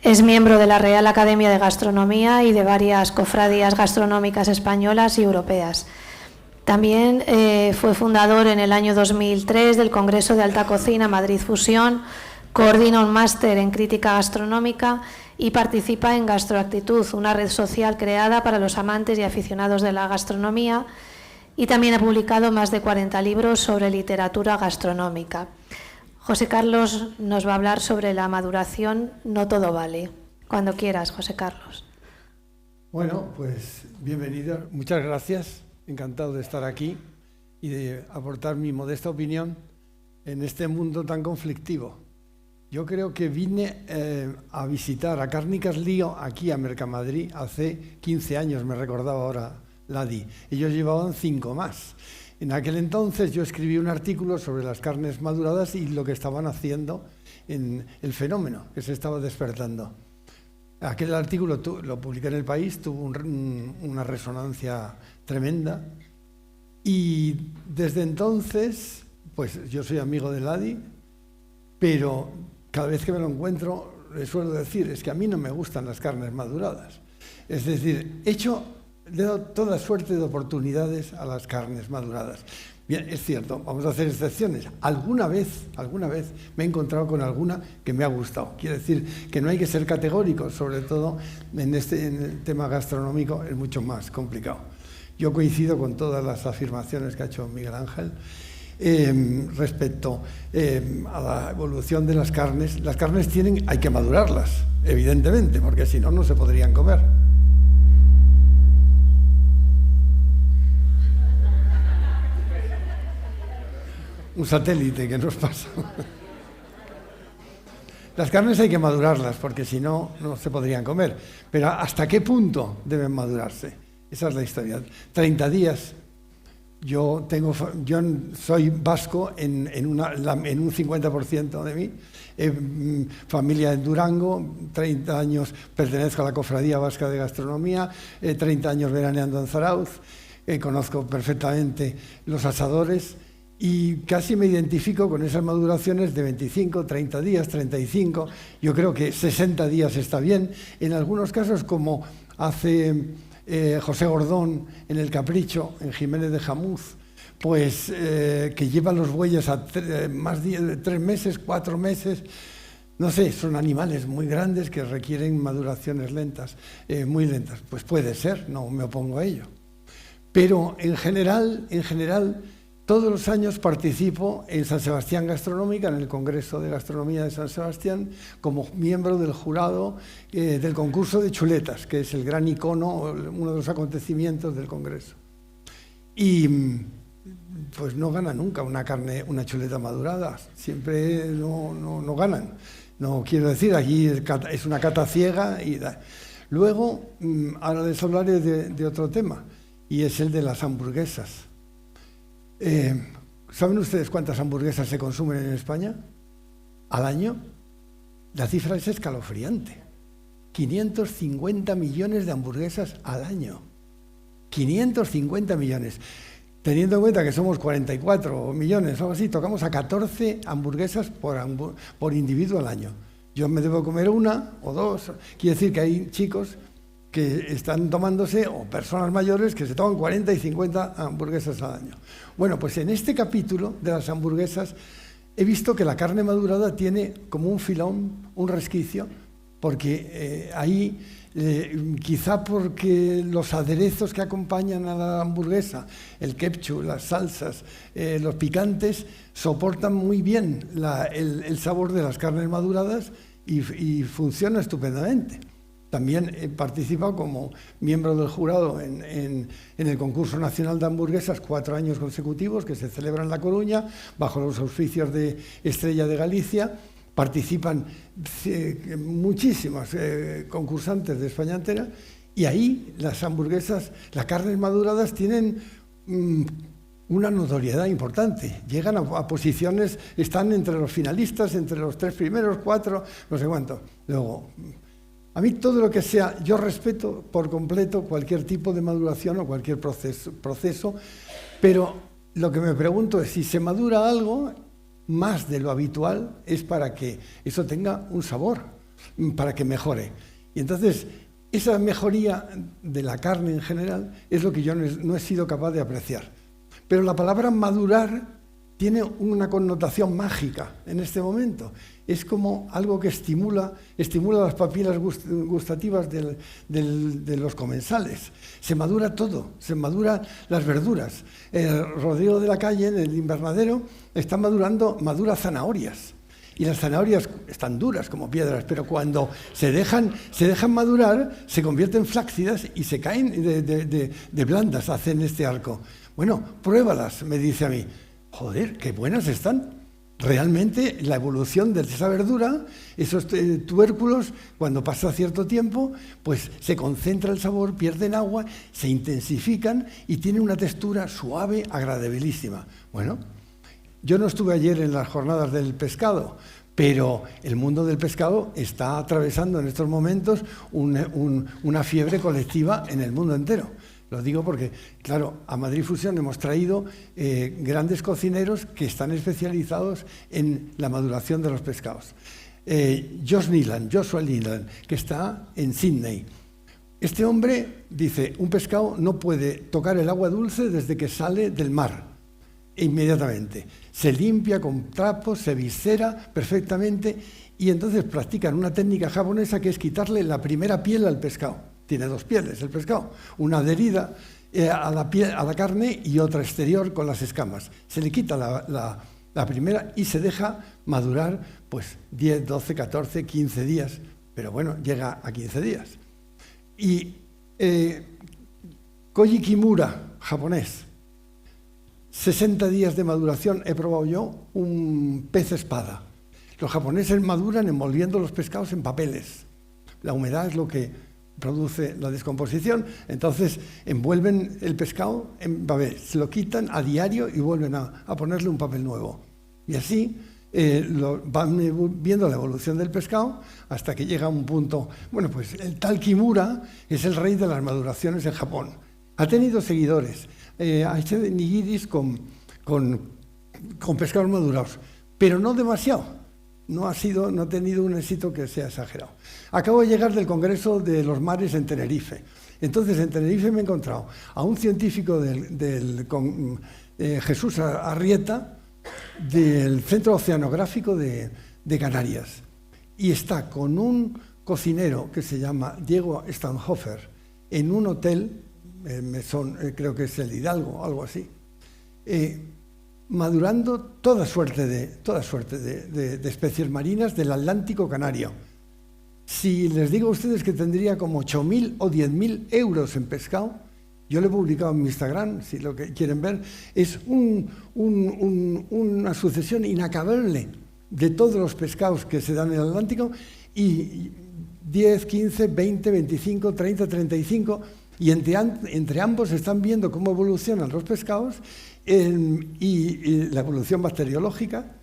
Es miembro de la Real Academia de Gastronomía y de varias cofradías gastronómicas españolas y europeas. También fue fundador en el año 2003 del Congreso de Alta Cocina Madrid Fusión, coordina un máster en crítica gastronómica y participa en Gastroactitud, una red social creada para los amantes y aficionados de la gastronomía, y también ha publicado más de 40 libros sobre literatura gastronómica. José Carlos nos va a hablar sobre la maduración. No todo vale. Cuando quieras, José Carlos. Bueno, pues bienvenido. Muchas gracias. Encantado de estar aquí y de aportar mi modesta opinión en este mundo tan conflictivo. Yo creo que vine a visitar a Cárnicas Lío aquí a Mercamadrid hace 15 años, me recordaba ahora Ladi. Ellos llevaban 5 más. En aquel entonces yo escribí un artículo sobre las carnes maduradas y lo que estaban haciendo en el fenómeno que se estaba despertando. Aquel artículo lo publiqué en El País, tuvo una resonancia tremenda y desde entonces, pues yo soy amigo de Ladi, pero cada vez que me lo encuentro le suelo decir, es que a mí no me gustan las carnes maduradas. Es decir, le he dado toda suerte de oportunidades a las carnes maduradas. Bien, es cierto, vamos a hacer excepciones. Alguna vez me he encontrado con alguna que me ha gustado. Quiere decir que no hay que ser categóricos, sobre todo en el tema gastronómico es mucho más complicado. Yo coincido con todas las afirmaciones que ha hecho Miguel Ángel respecto a la evolución de las carnes. Las carnes hay que madurarlas, evidentemente, porque si no, no se podrían comer. Un satélite que nos pasa. Las carnes hay que madurarlas, porque si no, no se podrían comer. Pero ¿hasta qué punto deben madurarse? Esa es la historia. 30 días. Yo soy vasco en un 50% de mí. Familia en Durango, 30 años pertenezco a la Cofradía Vasca de Gastronomía, 30 años veraneando en Zarauz, conozco perfectamente los asadores. Y casi me identifico con esas maduraciones de 25, 30 días, 35. Yo creo que 60 días está bien. En algunos casos, como hace José Gordón en El Capricho, en Jiménez de Jamuz, pues que lleva los bueyes a más de 3 meses, 4 meses. No sé, son animales muy grandes que requieren maduraciones lentas, muy lentas. Pues puede ser, no me opongo a ello. Pero en general, todos los años participo en San Sebastián Gastronómica, en el Congreso de Gastronomía de San Sebastián, como miembro del jurado del concurso de chuletas, que es el gran icono, uno de los acontecimientos del Congreso. Y pues no gana nunca una chuleta madurada, siempre no ganan. No quiero decir, allí es una cata ciega. Luego, ahora les hablaré de otro tema, y es el de las hamburguesas. ¿Saben ustedes cuántas hamburguesas se consumen en España al año? La cifra es escalofriante. 550 millones de hamburguesas al año. 550 millones. Teniendo en cuenta que somos 44 millones o algo así, tocamos a 14 hamburguesas por individuo al año. Yo me debo comer 1 o 2. Quiere decir que hay chicos que están tomándose, o personas mayores que se toman 40 y 50 hamburguesas al año. Bueno, pues en este capítulo de las hamburguesas he visto que la carne madurada tiene como un filón, un resquicio, porque ahí, quizá porque los aderezos que acompañan a la hamburguesa, el ketchup, las salsas, los picantes, soportan muy bien el sabor de las carnes maduradas y funciona estupendamente. También he participado como miembro del jurado en el concurso nacional de hamburguesas 4 años consecutivos que se celebra en La Coruña bajo los auspicios de Estrella de Galicia, participan muchísimos concursantes de España entera, y ahí las hamburguesas, las carnes maduradas tienen una notoriedad importante. Llegan a posiciones, están entre los finalistas, entre los 3 primeros, 4, no sé cuánto. Luego, a mí todo lo que sea, yo respeto por completo cualquier tipo de maduración o cualquier proceso, pero lo que me pregunto es si se madura algo más de lo habitual, es para que eso tenga un sabor, para que mejore. Y entonces, esa mejoría de la carne en general es lo que yo no he sido capaz de apreciar. Pero la palabra madurar tiene una connotación mágica en este momento. Es como algo que estimula las papilas gustativas de los comensales. Se madura todo, se maduran las verduras. Rodrigo de la Calle, en el invernadero, madura zanahorias. Y las zanahorias están duras como piedras, pero cuando se dejan madurar, se convierten flácidas y se caen de blandas, hacen este arco. Bueno, pruébalas, me dice a mí. Joder, qué buenas están. Realmente la evolución de esa verdura, esos tubérculos, cuando pasa cierto tiempo, pues se concentra el sabor, pierden agua, se intensifican y tienen una textura suave, agradabilísima. Bueno, yo no estuve ayer en las jornadas del pescado, pero el mundo del pescado está atravesando en estos momentos una fiebre colectiva en el mundo entero. Lo digo porque, claro, a Madrid Fusión hemos traído grandes cocineros que están especializados en la maduración de los pescados. Joshua Neelan, que está en Sydney. Este hombre dice, un pescado no puede tocar el agua dulce desde que sale del mar, inmediatamente. Se limpia con trapos, se viscera perfectamente y entonces practican una técnica japonesa que es quitarle la primera piel al pescado. Tiene 2 pieles el pescado, una adherida a la carne y otra exterior con las escamas. Se le quita la primera y se deja madurar pues 10, 12, 14, 15 días, pero bueno, llega a 15 días. Y Koji Kimura, japonés, 60 días de maduración, he probado yo un pez espada. Los japoneses maduran envolviendo los pescados en papeles. La humedad es lo que produce la descomposición, entonces envuelven el pescado en papel, se lo quitan a diario y vuelven a ponerle un papel nuevo. Y así van viendo la evolución del pescado hasta que llega a un punto. Bueno, pues el tal Kimura es el rey de las maduraciones en Japón. Ha tenido seguidores, ha hecho nigiris con pescados madurados, pero no demasiado. No ha tenido un éxito que sea exagerado. Acabo de llegar del Congreso de los Mares en Tenerife. Entonces, en Tenerife me he encontrado a un científico con Jesús Arrieta, del Centro Oceanográfico de Canarias. Y está con un cocinero que se llama Diego Stanhofer en un hotel, creo que es el Hidalgo, algo así, madurando toda suerte de especies marinas del Atlántico canario. Si les digo a ustedes que tendría como 8.000 o 10.000 euros en pescado, yo lo he publicado en mi Instagram, si lo que quieren ver, es una sucesión inacabable de todos los pescados que se dan en el Atlántico, y 10, 15, 20, 25, 30, 35, y entre ambos están viendo cómo evolucionan los pescados y la evolución bacteriológica,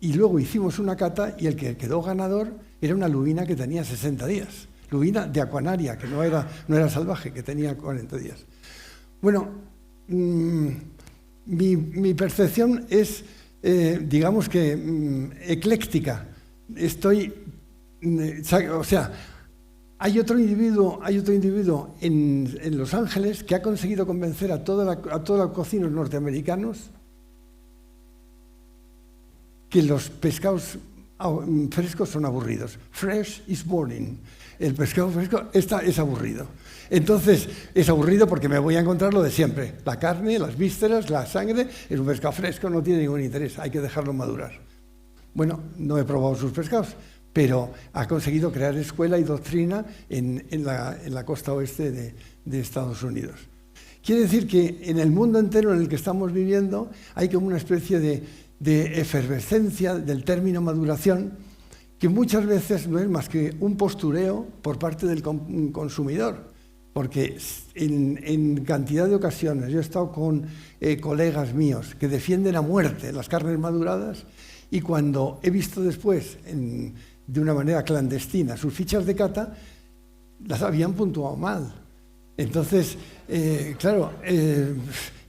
y luego hicimos una cata y el que quedó ganador era una lubina que tenía 60 días, lubina de acuanaria, que no era salvaje, que tenía 40 días. Bueno, mi percepción es, digamos que, ecléctica. Hay otro individuo en Los Ángeles que ha conseguido convencer a todos los cocineros norteamericanos que los pescados frescos son aburridos. Fresh is boring. El pescado fresco es aburrido. Entonces, es aburrido porque me voy a encontrar lo de siempre. La carne, las vísceras, la sangre, es un pescado fresco, no tiene ningún interés, hay que dejarlo madurar. Bueno, no he probado sus pescados, pero ha conseguido crear escuela y doctrina en la costa oeste de Estados Unidos. Quiere decir que en el mundo entero en el que estamos viviendo hay como una especie de efervescencia del término maduración que muchas veces no es más que un postureo por parte del consumidor, porque en cantidad de ocasiones yo he estado con colegas míos que defienden a muerte las carnes maduradas y cuando he visto después, de una manera clandestina, sus fichas de cata, las habían puntuado mal. Entonces, claro,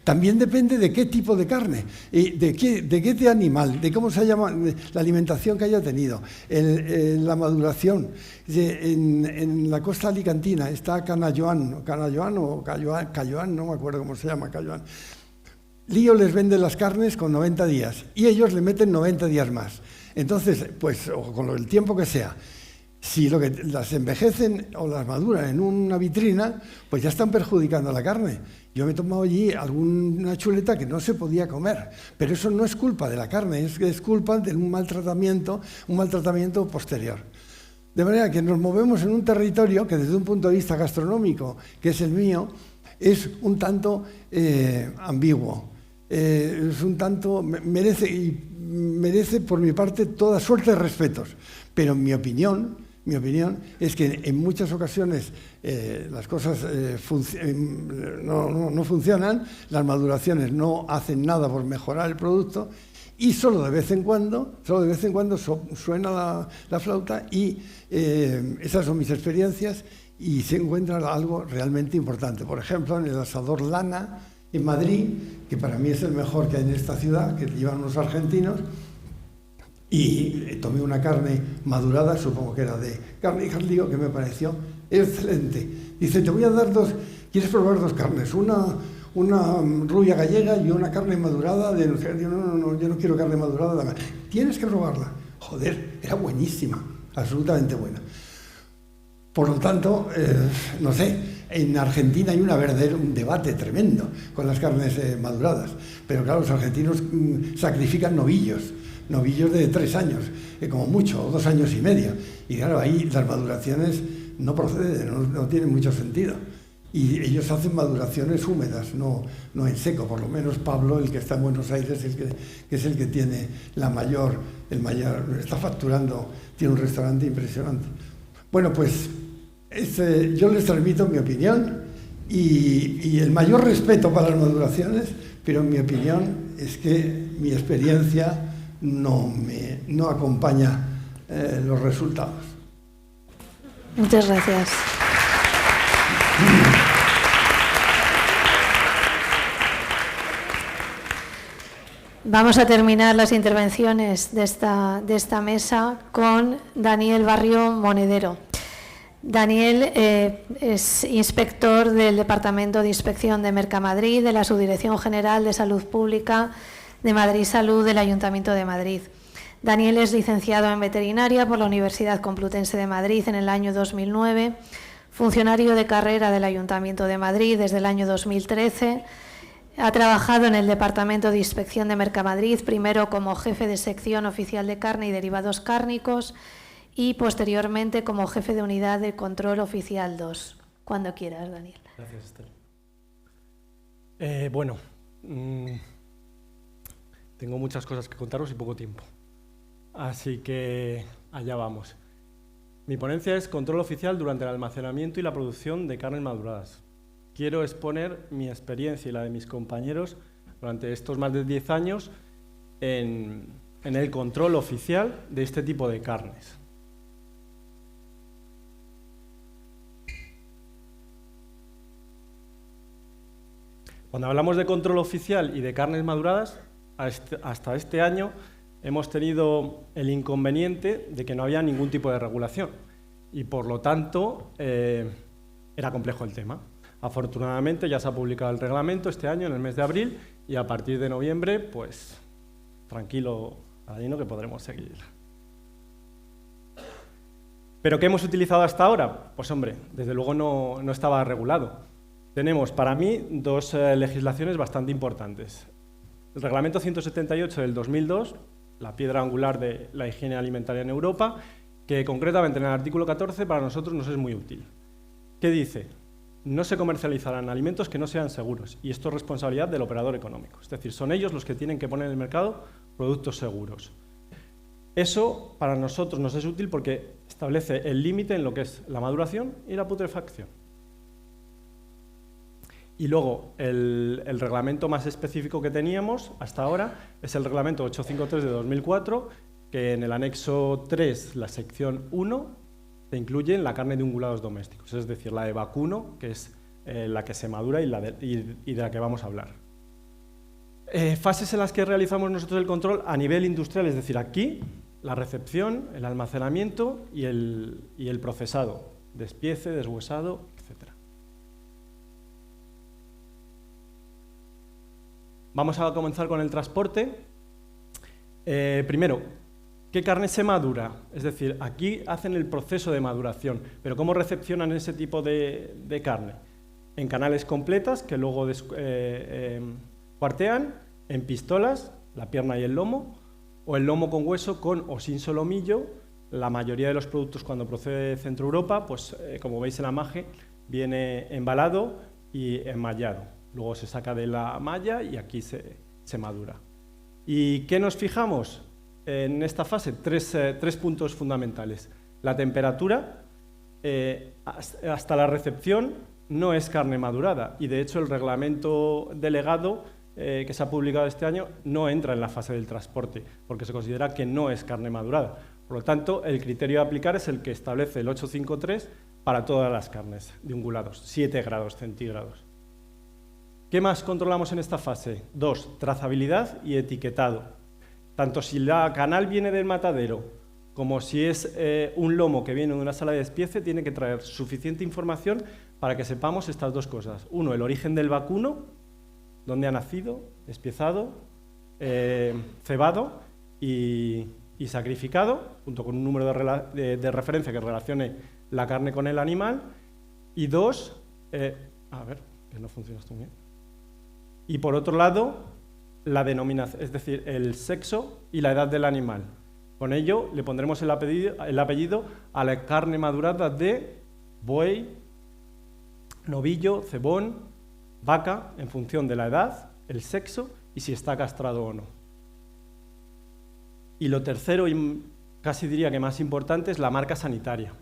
también depende de qué tipo de carne, de qué animal, de cómo se llama, la alimentación que haya tenido, la maduración. En la costa alicantina está Canalloán, no me acuerdo cómo se llama, Calloán. Lío les vende las carnes con 90 días y ellos le meten 90 días más. Entonces, pues, o con el tiempo que sea, si las envejecen o las maduran en una vitrina, pues ya están perjudicando la carne. Yo me he tomado allí alguna chuleta que no se podía comer, pero eso no es culpa de la carne, es culpa de un maltratamiento posterior. De manera que nos movemos en un territorio que desde un punto de vista gastronómico, que es el mío, es un tanto ambiguo. Es un tanto, merece por mi parte toda suerte de respetos, pero mi opinión es que en muchas ocasiones las cosas no funcionan, las maduraciones no hacen nada por mejorar el producto y solo de vez en cuando suena la flauta y esas son mis experiencias y se encuentra algo realmente importante. Por ejemplo, en el asador Lana, en Madrid, que para mí es el mejor que hay en esta ciudad, que llevan unos argentinos, y tomé una carne madurada, supongo que era de carne y jardío, que me pareció excelente. Dice, te voy a dar ¿quieres probar dos carnes? Una rubia gallega y una carne madurada. Yo no quiero carne madurada. Dame. Tienes que probarla. Joder, era buenísima, absolutamente buena. Por lo tanto, no sé, en Argentina hay un debate tremendo con las carnes maduradas, pero claro, los argentinos sacrifican novillos de 3 años, como mucho, o 2 años y medio, y claro, ahí las maduraciones no proceden, no tienen mucho sentido, y ellos hacen maduraciones húmedas, no en seco. Por lo menos Pablo, el que está en Buenos Aires, que es el que tiene el mayor, está facturando, tiene un restaurante impresionante. Bueno, pues yo les transmito mi opinión y el mayor respeto para las maduraciones, pero mi opinión es que mi experiencia no acompaña los resultados. Muchas gracias. Vamos a terminar las intervenciones de esta mesa con Daniel Barrio Monedero. Daniel es inspector del Departamento de Inspección de Mercamadrid, de la Subdirección General de Salud Pública de Madrid Salud del Ayuntamiento de Madrid. Daniel es licenciado en Veterinaria por la Universidad Complutense de Madrid en el año 2009, funcionario de carrera del Ayuntamiento de Madrid desde el año 2013, ha trabajado en el Departamento de Inspección de Mercamadrid, primero como jefe de sección oficial de carne y derivados cárnicos, y posteriormente como jefe de unidad de control oficial 2. Cuando quieras, Daniel. Gracias, Esther. Tengo muchas cosas que contaros y poco tiempo. Así que allá vamos. Mi ponencia es control oficial durante el almacenamiento y la producción de carnes maduradas. Quiero exponer mi experiencia y la de mis compañeros durante estos más de 10 años en el control oficial de este tipo de carnes. Cuando hablamos de control oficial y de carnes maduradas, hasta este año hemos tenido el inconveniente de que no había ningún tipo de regulación y, por lo tanto, era complejo el tema. Afortunadamente ya se ha publicado el reglamento este año, en el mes de abril, y a partir de noviembre, pues, tranquilo, Aladino, que podremos seguir. ¿Pero qué hemos utilizado hasta ahora? Pues, hombre, desde luego no estaba regulado. Tenemos, para mí, dos legislaciones bastante importantes. El Reglamento 178 del 2002, la piedra angular de la higiene alimentaria en Europa, que concretamente en el artículo 14 para nosotros nos es muy útil. ¿Qué dice? No se comercializarán alimentos que no sean seguros, y esto es responsabilidad del operador económico. Es decir, son ellos los que tienen que poner en el mercado productos seguros. Eso para nosotros nos es útil porque establece el límite en lo que es la maduración y la putrefacción. Y luego, el reglamento más específico que teníamos hasta ahora es el reglamento 853 de 2004, que en el anexo 3, la sección 1, se incluye la carne de ungulados domésticos, es decir, la de vacuno, que es la que se madura y de la que vamos a hablar. Fases en las que realizamos nosotros el control a nivel industrial, es decir, aquí, la recepción, el almacenamiento y el procesado, despiece, deshuesado, etc. Vamos a comenzar con el transporte. Primero, ¿qué carne se madura? Es decir, aquí hacen el proceso de maduración, pero ¿cómo recepcionan ese tipo de carne? En canales completas, que luego cuartean, en pistolas, la pierna y el lomo, o el lomo con hueso con o sin solomillo. La mayoría de los productos cuando procede de Centro Europa, pues como veis en la imagen, viene embalado y enmallado. Luego se saca de la malla y aquí se madura. ¿Y qué nos fijamos en esta fase? Tres puntos fundamentales. La temperatura, hasta la recepción, no es carne madurada y de hecho el reglamento delegado que se ha publicado este año no entra en la fase del transporte porque se considera que no es carne madurada. Por lo tanto, el criterio a aplicar es el que establece el 853 para todas las carnes de ungulados, 7 grados centígrados. ¿Qué más controlamos en esta fase? 2, trazabilidad y etiquetado. Tanto si la canal viene del matadero como si es un lomo que viene de una sala de despiece, tiene que traer suficiente información para que sepamos estas dos cosas. Uno, el origen del vacuno, dónde ha nacido, despiezado, cebado y sacrificado, junto con un número de referencia que relacione la carne con el animal. Y 2, a ver, que no funciona esto bien. Y por otro lado, la denominación, es decir, el sexo y la edad del animal. Con ello le pondremos el apellido a la carne madurada de buey, novillo, cebón, vaca, en función de la edad, el sexo y si está castrado o no. Y lo tercero, y casi diría que más importante, es la marca sanitaria.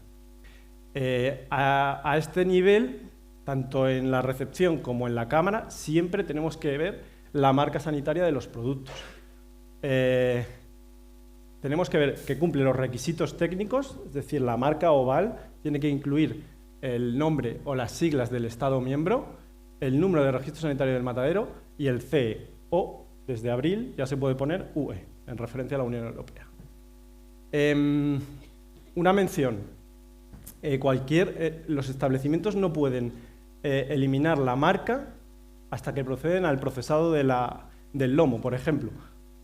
A este nivel, tanto en la recepción como en la cámara, siempre tenemos que ver la marca sanitaria de los productos. Tenemos que ver que cumple los requisitos técnicos, es decir, la marca oval tiene que incluir el nombre o las siglas del Estado miembro, el número de registro sanitario del matadero y el CE, o desde abril ya se puede poner UE, en referencia a la Unión Europea. Una mención, los establecimientos no pueden eliminar la marca hasta que proceden al procesado del lomo, por ejemplo.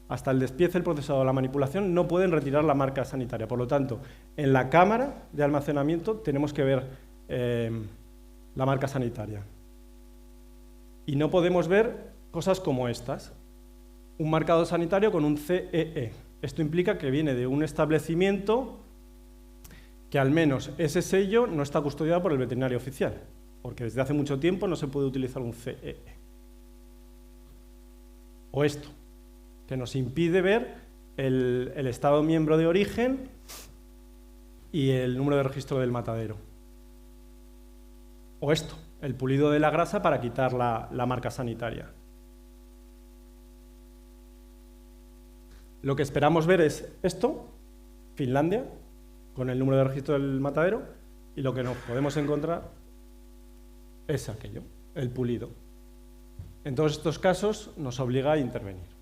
Hasta el despiece, el procesado o la manipulación no pueden retirar la marca sanitaria. Por lo tanto, en la cámara de almacenamiento tenemos que ver la marca sanitaria. Y no podemos ver cosas como estas. Un marcador sanitario con un CEE. Esto implica que viene de un establecimiento que al menos ese sello no está custodiado por el veterinario oficial, porque desde hace mucho tiempo no se puede utilizar un CEE. O esto, que nos impide ver el Estado miembro de origen y el número de registro del matadero. O esto, el pulido de la grasa para quitar la marca sanitaria. Lo que esperamos ver es esto, Finlandia, con el número de registro del matadero, y lo que nos podemos encontrar es aquello, el pulido. En todos estos casos nos obliga a intervenir.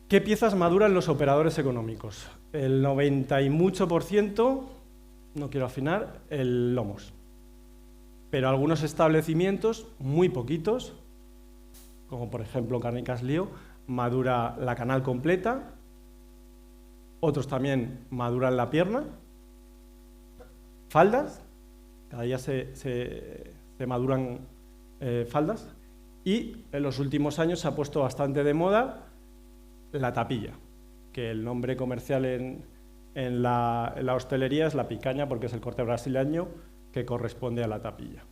¿Qué piezas maduran los operadores económicos? El 90 y mucho %, no quiero afinar, el lomos. Pero algunos establecimientos, muy poquitos, como por ejemplo Cárnicas Lío, madura la canal completa, otros también maduran la pierna, faldas, cada día se maduran faldas, y en los últimos años se ha puesto bastante de moda la tapilla, que el nombre comercial en la hostelería es la picaña, porque es el corte brasileño que corresponde a la tapilla.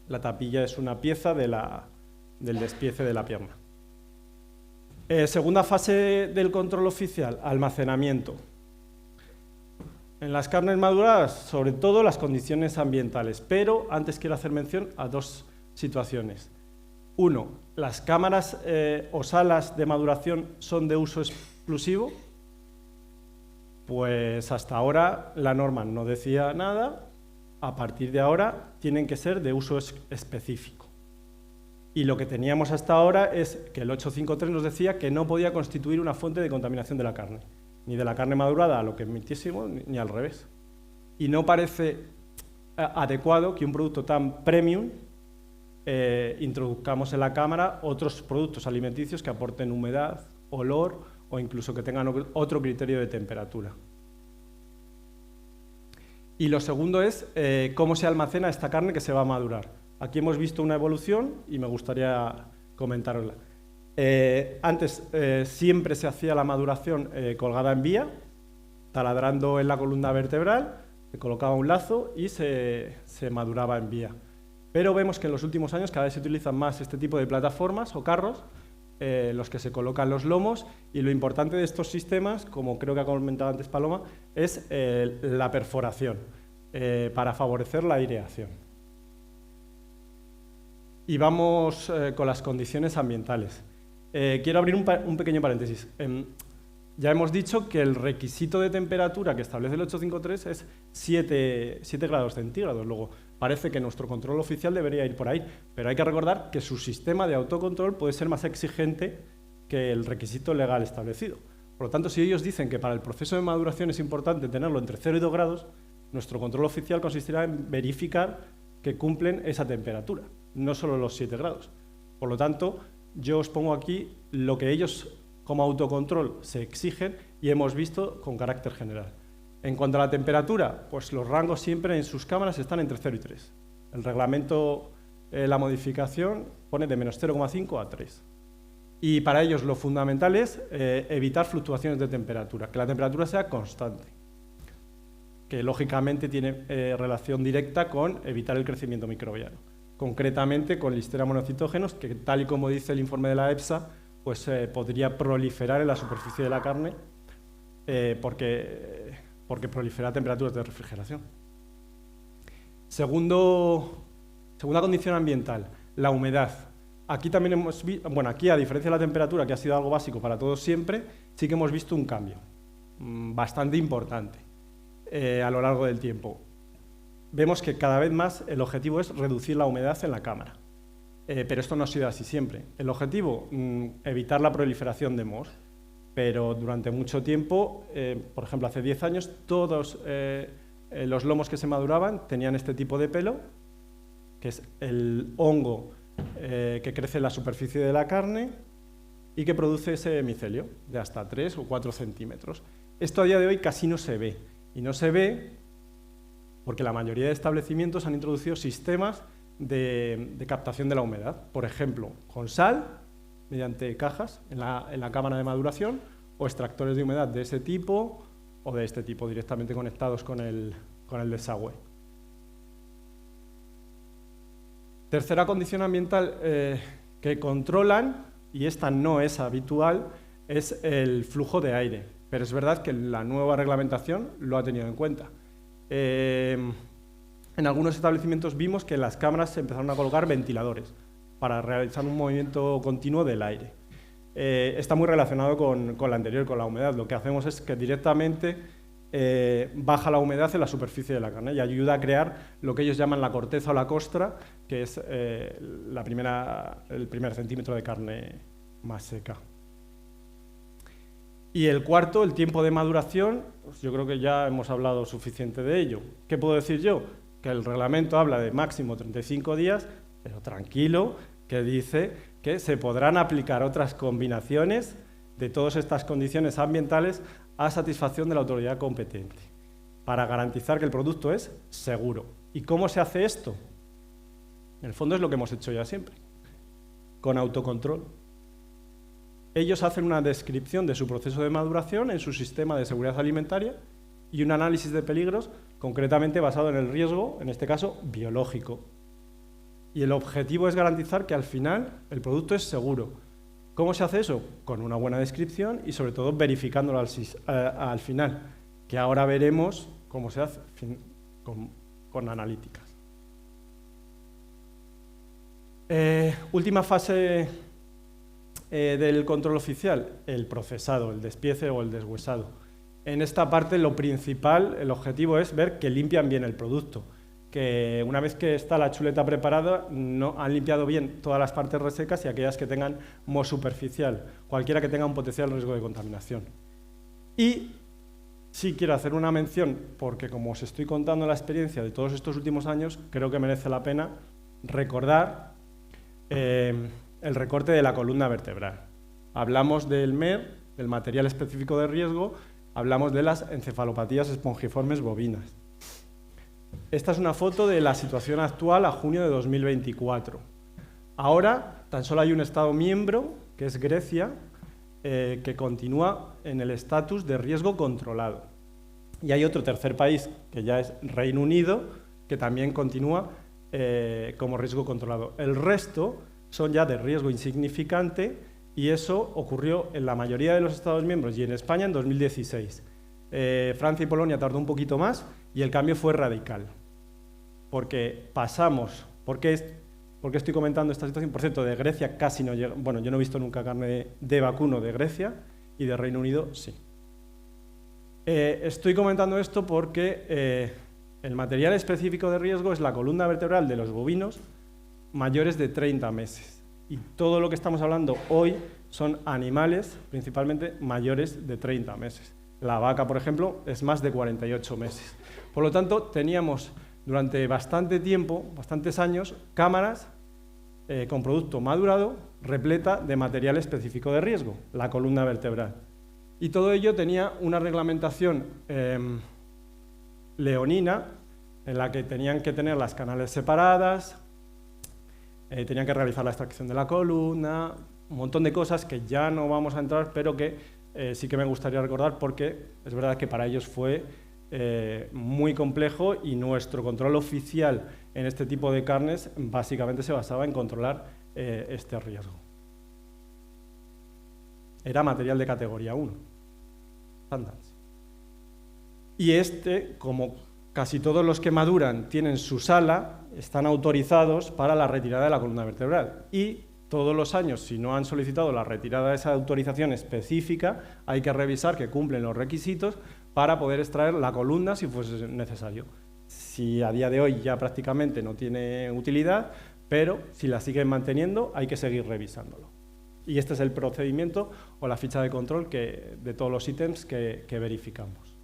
La tapilla es una pieza del despiece de la pierna. Segunda fase del control oficial, almacenamiento. En las carnes maduradas, sobre todo las condiciones ambientales, pero antes quiero hacer mención a dos situaciones. Uno, las cámaras o salas de maduración son de uso exclusivo. Pues hasta ahora la norma no decía nada, a partir de ahora tienen que ser de uso específico. Y lo que teníamos hasta ahora es que el 853 nos decía que no podía constituir una fuente de contaminación de la carne, ni de la carne madurada a lo que emitiésemos, ni al revés. Y no parece adecuado que un producto tan premium introduzcamos en la cámara otros productos alimenticios que aporten humedad, olor o incluso que tengan otro criterio de temperatura. Y lo segundo es cómo se almacena esta carne que se va a madurar. Aquí hemos visto una evolución y me gustaría comentarla. Antes siempre se hacía la maduración colgada en vía, taladrando en la columna vertebral, se colocaba un lazo y se maduraba en vía. Pero vemos que en los últimos años cada vez se utilizan más este tipo de plataformas o carros, los que se colocan los lomos, y lo importante de estos sistemas, como creo que ha comentado antes Paloma, es la perforación para favorecer la aireación. Y vamos con las condiciones ambientales. Quiero abrir un pequeño paréntesis. Ya hemos dicho que el requisito de temperatura que establece el 853 es 7 grados centígrados. Luego, parece que nuestro control oficial debería ir por ahí, pero hay que recordar que su sistema de autocontrol puede ser más exigente que el requisito legal establecido. Por lo tanto, si ellos dicen que para el proceso de maduración es importante tenerlo entre 0 y 2 grados, nuestro control oficial consistirá en verificar que cumplen esa temperatura, no solo los 7 grados. Por lo tanto, yo os pongo aquí lo que ellos como autocontrol se exigen y hemos visto con carácter general. En cuanto a la temperatura, pues los rangos siempre en sus cámaras están entre 0 y 3. El reglamento, la modificación, pone de menos 0,5 a 3. Y para ellos lo fundamental es evitar fluctuaciones de temperatura, que la temperatura sea constante, que lógicamente tiene relación directa con evitar el crecimiento microbiano. Concretamente con Listeria monocitógenos, que tal y como dice el informe de la EFSA, pues podría proliferar en la superficie de la carne porque prolifera a temperaturas de refrigeración. Segunda condición ambiental, la humedad. Aquí también hemos visto, bueno, aquí a diferencia de la temperatura, que ha sido algo básico para todos siempre, sí que hemos visto un cambio bastante importante a lo largo del tiempo. Vemos que cada vez más el objetivo es reducir la humedad en la cámara. Pero esto no ha sido así siempre. El objetivo, evitar la proliferación de mohos, pero durante mucho tiempo, por ejemplo, hace 10 años, todos los lomos que se maduraban tenían este tipo de pelo, que es el hongo que crece en la superficie de la carne y que produce ese micelio de hasta 3 o 4 centímetros. Esto a día de hoy casi no se ve, y no se ve porque la mayoría de establecimientos han introducido sistemas de captación de la humedad, por ejemplo, con sal, mediante cajas en la cámara de maduración, o extractores de humedad de ese tipo o de este tipo, directamente conectados con el desagüe. Tercera condición ambiental que controlan, y esta no es habitual, es el flujo de aire, pero es verdad que la nueva reglamentación lo ha tenido en cuenta. En algunos establecimientos vimos que en las cámaras se empezaron a colocar ventiladores para realizar un movimiento continuo del aire. Está muy relacionado con la anterior, con la humedad. Lo que hacemos es que directamente baja la humedad en la superficie de la carne y ayuda a crear lo que ellos llaman la corteza o la costra, que es el primer centímetro de carne más seca. Y el cuarto, el tiempo de maduración, pues yo creo que ya hemos hablado suficiente de ello. ¿Qué puedo decir yo? Que el reglamento habla de máximo 35 días, pero tranquilo, que dice que se podrán aplicar otras combinaciones de todas estas condiciones ambientales a satisfacción de la autoridad competente, para garantizar que el producto es seguro. ¿Y cómo se hace esto? En el fondo es lo que hemos hecho ya siempre, con autocontrol. Ellos hacen una descripción de su proceso de maduración en su sistema de seguridad alimentaria y un análisis de peligros concretamente basado en el riesgo, en este caso, biológico. Y el objetivo es garantizar que al final el producto es seguro. ¿Cómo se hace eso? Con una buena descripción y sobre todo verificándolo al final, que ahora veremos cómo se hace con analíticas. Última fase del control oficial, el procesado, el despiece o el deshuesado. En esta parte lo principal, el objetivo es ver que limpian bien el producto, que una vez que está la chuleta preparada no han limpiado bien todas las partes resecas y aquellas que tengan moho superficial, cualquiera que tenga un potencial riesgo de contaminación. Y sí quiero hacer una mención, porque como os estoy contando la experiencia de todos estos últimos años, creo que merece la pena recordar el recorte de la columna vertebral. Hablamos del MER, del material específico de riesgo, hablamos de las encefalopatías espongiformes bovinas. Esta es una foto de la situación actual a junio de 2024. Ahora tan solo hay un Estado miembro, que es Grecia, que continúa en el estatus de riesgo controlado. Y hay otro tercer país, que ya es Reino Unido, que también continúa como riesgo controlado. El resto son ya de riesgo insignificante y eso ocurrió en la mayoría de los Estados miembros y en España en 2016. Francia y Polonia tardó un poquito más y el cambio fue radical. Porque pasamos, ¿por qué estoy comentando esta situación? Por cierto, de Grecia casi no llega, bueno, yo no he visto nunca carne de vacuno de Grecia y de Reino Unido sí. Estoy comentando esto porque el material específico de riesgo es la columna vertebral de los bovinos mayores de 30 meses. Y todo lo que estamos hablando hoy son animales, principalmente mayores de 30 meses. La vaca, por ejemplo, es más de 48 meses. Por lo tanto, teníamos durante bastante tiempo, bastantes años, cámaras con producto madurado repleta de material específico de riesgo, la columna vertebral. Y todo ello tenía una reglamentación leonina en la que tenían que tener las canales separadas, tenían que realizar la extracción de la columna, un montón de cosas que ya no vamos a entrar, pero que sí que me gustaría recordar porque es verdad que para ellos fue muy complejo y nuestro control oficial en este tipo de carnes básicamente se basaba en controlar este riesgo. Era material de categoría 1, standards. Y como casi todos los que maduran tienen su sala, están autorizados para la retirada de la columna vertebral. Y todos los años, si no han solicitado la retirada de esa autorización específica, hay que revisar que cumplen los requisitos para poder extraer la columna si fuese necesario. Si a día de hoy ya prácticamente no tiene utilidad, pero si la siguen manteniendo hay que seguir revisándolo. Y este es el procedimiento o la ficha de control de todos los ítems que verificamos.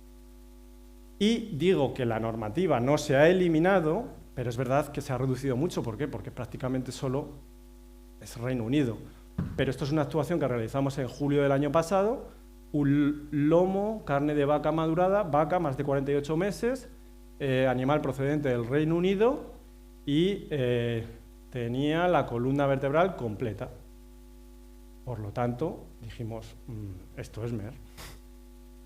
Y digo que la normativa no se ha eliminado, pero es verdad que se ha reducido mucho. ¿Por qué? Porque prácticamente solo es Reino Unido. Pero esto es una actuación que realizamos en julio del año pasado, un lomo, carne de vaca madurada, vaca más de 48 meses, animal procedente del Reino Unido y tenía la columna vertebral completa. Por lo tanto, dijimos, esto es MER.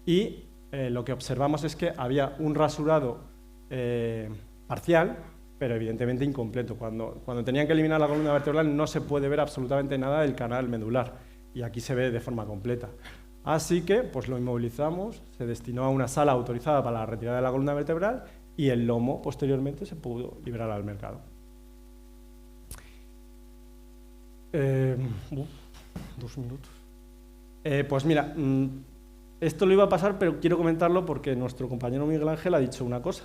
Y lo que observamos es que había un rasurado parcial, pero evidentemente incompleto. Cuando tenían que eliminar la columna vertebral no se puede ver absolutamente nada del canal medular, y aquí se ve de forma completa. Así que pues lo inmovilizamos, se destinó a una sala autorizada para la retirada de la columna vertebral y el lomo posteriormente se pudo liberar al mercado. 2 minutos. Pues mira, esto lo iba a pasar, pero quiero comentarlo porque nuestro compañero Miguel Ángel ha dicho una cosa.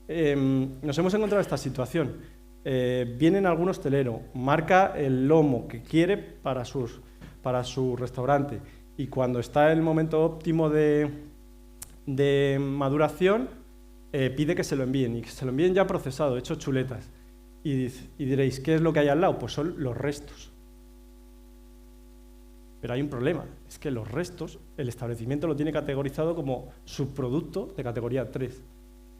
Nos hemos encontrado esta situación. Viene algún hostelero, marca el lomo que quiere para su restaurante y cuando está el momento óptimo de maduración pide que se lo envíen y que se lo envíen ya procesado, hecho chuletas. Y diréis, ¿qué es lo que hay al lado? Pues son los restos. Pero hay un problema, es que los restos, el establecimiento lo tiene categorizado como subproducto de categoría 3.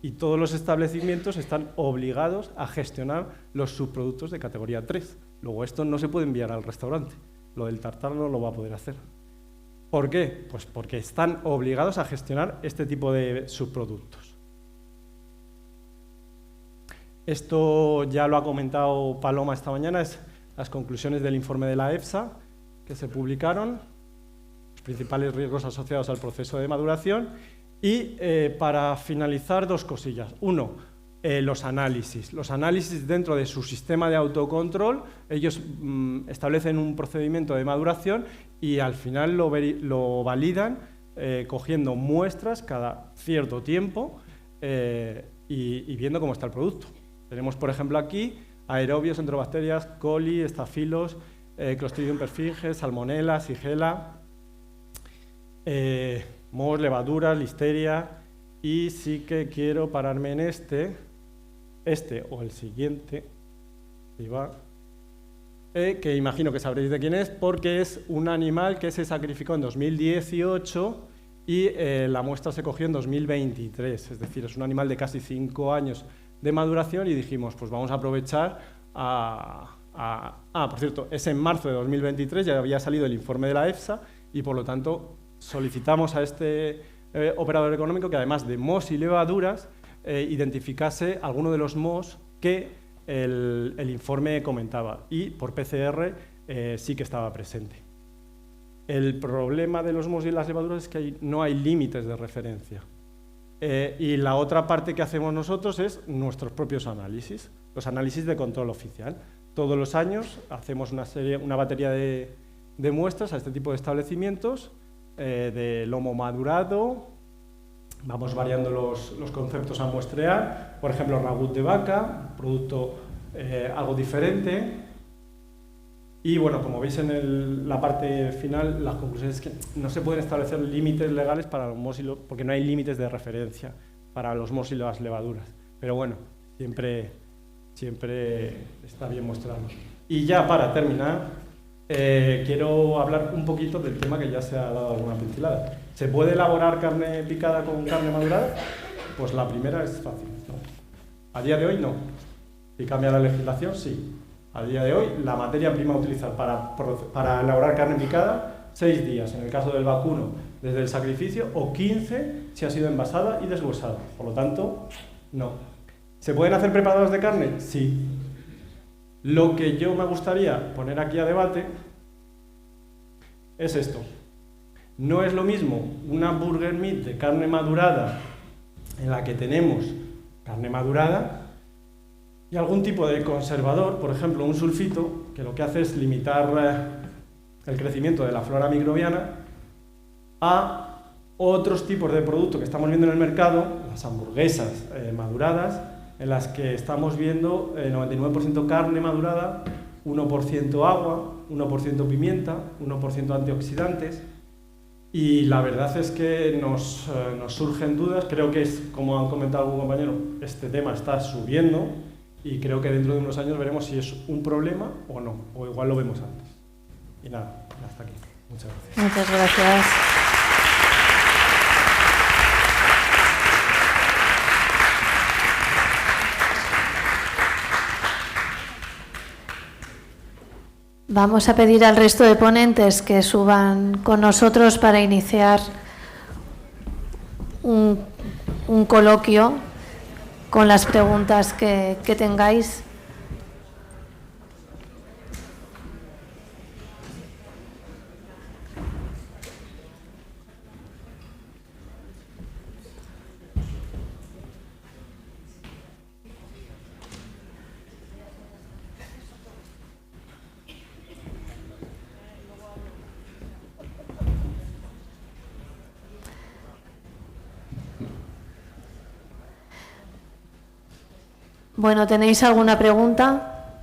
Y todos los establecimientos están obligados a gestionar los subproductos de categoría 3. Luego esto no se puede enviar al restaurante. Lo del tartar no lo va a poder hacer. ¿Por qué? Pues porque están obligados a gestionar este tipo de subproductos. Esto ya lo ha comentado Paloma esta mañana, es las conclusiones del informe de la EFSA. que se publicaron, los principales riesgos asociados al proceso de maduración, y para finalizar 2 cosillas. Uno, los análisis. Los análisis dentro de su sistema de autocontrol, ellos establecen un procedimiento de maduración y al final lo validan cogiendo muestras cada cierto tiempo y viendo cómo está el producto. Tenemos, por ejemplo, aquí aerobios, enterobacterias, coli, estafilos, Clostridium perfringens, salmonella, shigella, mohos, levaduras, listeria, y sí que quiero pararme en este o el siguiente, que imagino que sabréis de quién es, porque es un animal que se sacrificó en 2018 y la muestra se cogió en 2023, es decir, es un animal de casi 5 años de maduración y dijimos, pues vamos a aprovechar por cierto, es en marzo de 2023, ya había salido el informe de la EFSA y por lo tanto solicitamos a este operador económico que además de mohos y levaduras identificase alguno de los mohos que el informe comentaba y por PCR sí que estaba presente. El problema de los mohos y las levaduras es que no hay límites de referencia. Y la otra parte que hacemos nosotros es nuestros propios análisis, los análisis de control oficial. Todos los años hacemos una batería de muestras a este tipo de establecimientos de lomo madurado, vamos variando los conceptos a muestrear, por ejemplo, ragut de vaca, producto algo diferente. Y bueno, como veis en la parte final, las conclusiones es que no se pueden establecer límites legales para los mohos porque no hay límites de referencia para los mohos y las levaduras. Pero bueno, siempre está bien mostrarlo. Y ya para terminar, quiero hablar un poquito del tema que ya se ha dado alguna pincelada. ¿Se puede elaborar carne picada con carne madurada? Pues la primera es fácil, ¿no? A día de hoy no. Si cambia la legislación, sí. A día de hoy, la materia prima a utilizar para elaborar carne picada, 6 días, en el caso del vacuno, desde el sacrificio, o 15 si ha sido envasada y deshuesada. Por lo tanto, no. ¿Se pueden hacer preparados de carne? Sí. Lo que yo me gustaría poner aquí a debate es esto. No es lo mismo una burger meat de carne madurada en la que tenemos carne madurada y algún tipo de conservador, por ejemplo un sulfito, que lo que hace es limitar el crecimiento de la flora microbiana, a otros tipos de productos que estamos viendo en el mercado, las hamburguesas maduradas, en las que estamos viendo 99% carne madurada, 1% agua, 1% pimienta, 1% antioxidantes. Y la verdad es que nos surgen dudas. Creo que es, como han comentado algún compañero, este tema está subiendo y creo que dentro de unos años veremos si es un problema o no, o igual lo vemos antes. Y nada, hasta aquí. Muchas gracias. Muchas gracias. Vamos a pedir al resto de ponentes que suban con nosotros para iniciar un coloquio con las preguntas que tengáis. Bueno, ¿tenéis alguna pregunta?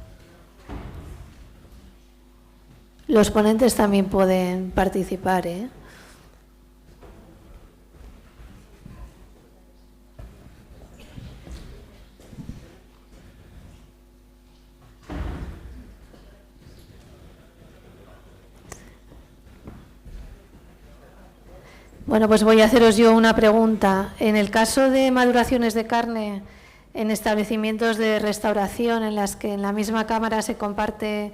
Los ponentes también pueden participar, ¿eh? Bueno, pues voy a haceros yo una pregunta. En el caso de maduraciones de carne en establecimientos de restauración en las que en la misma cámara se comparte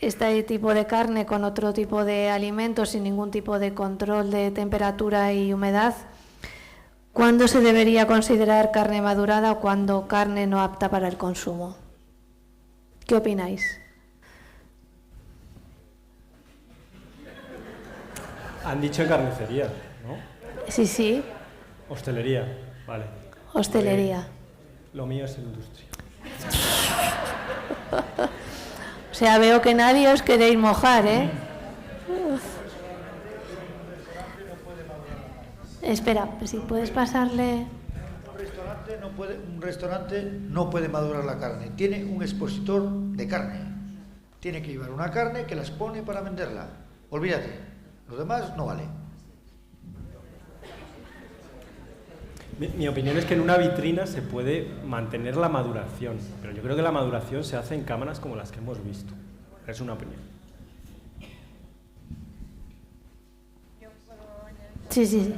este tipo de carne con otro tipo de alimentos sin ningún tipo de control de temperatura y humedad, ¿cuándo se debería considerar carne madurada o cuándo carne no apta para el consumo? ¿Qué opináis? Han dicho en carnicería, ¿no? Sí, sí, Hostelería, vale. hostelería. Lo mío es industria. O sea, veo que nadie os queréis mojar, ¿eh? Espera, si puedes pasarle... Un restaurante no puede madurar la carne. Tiene un expositor de carne. Tiene que llevar una carne que la expone para venderla. Olvídate. Lo demás no vale. Mi opinión es que en una vitrina se puede mantener la maduración, pero yo creo que la maduración se hace en cámaras como las que hemos visto. Es una opinión. Sí, sí, sí.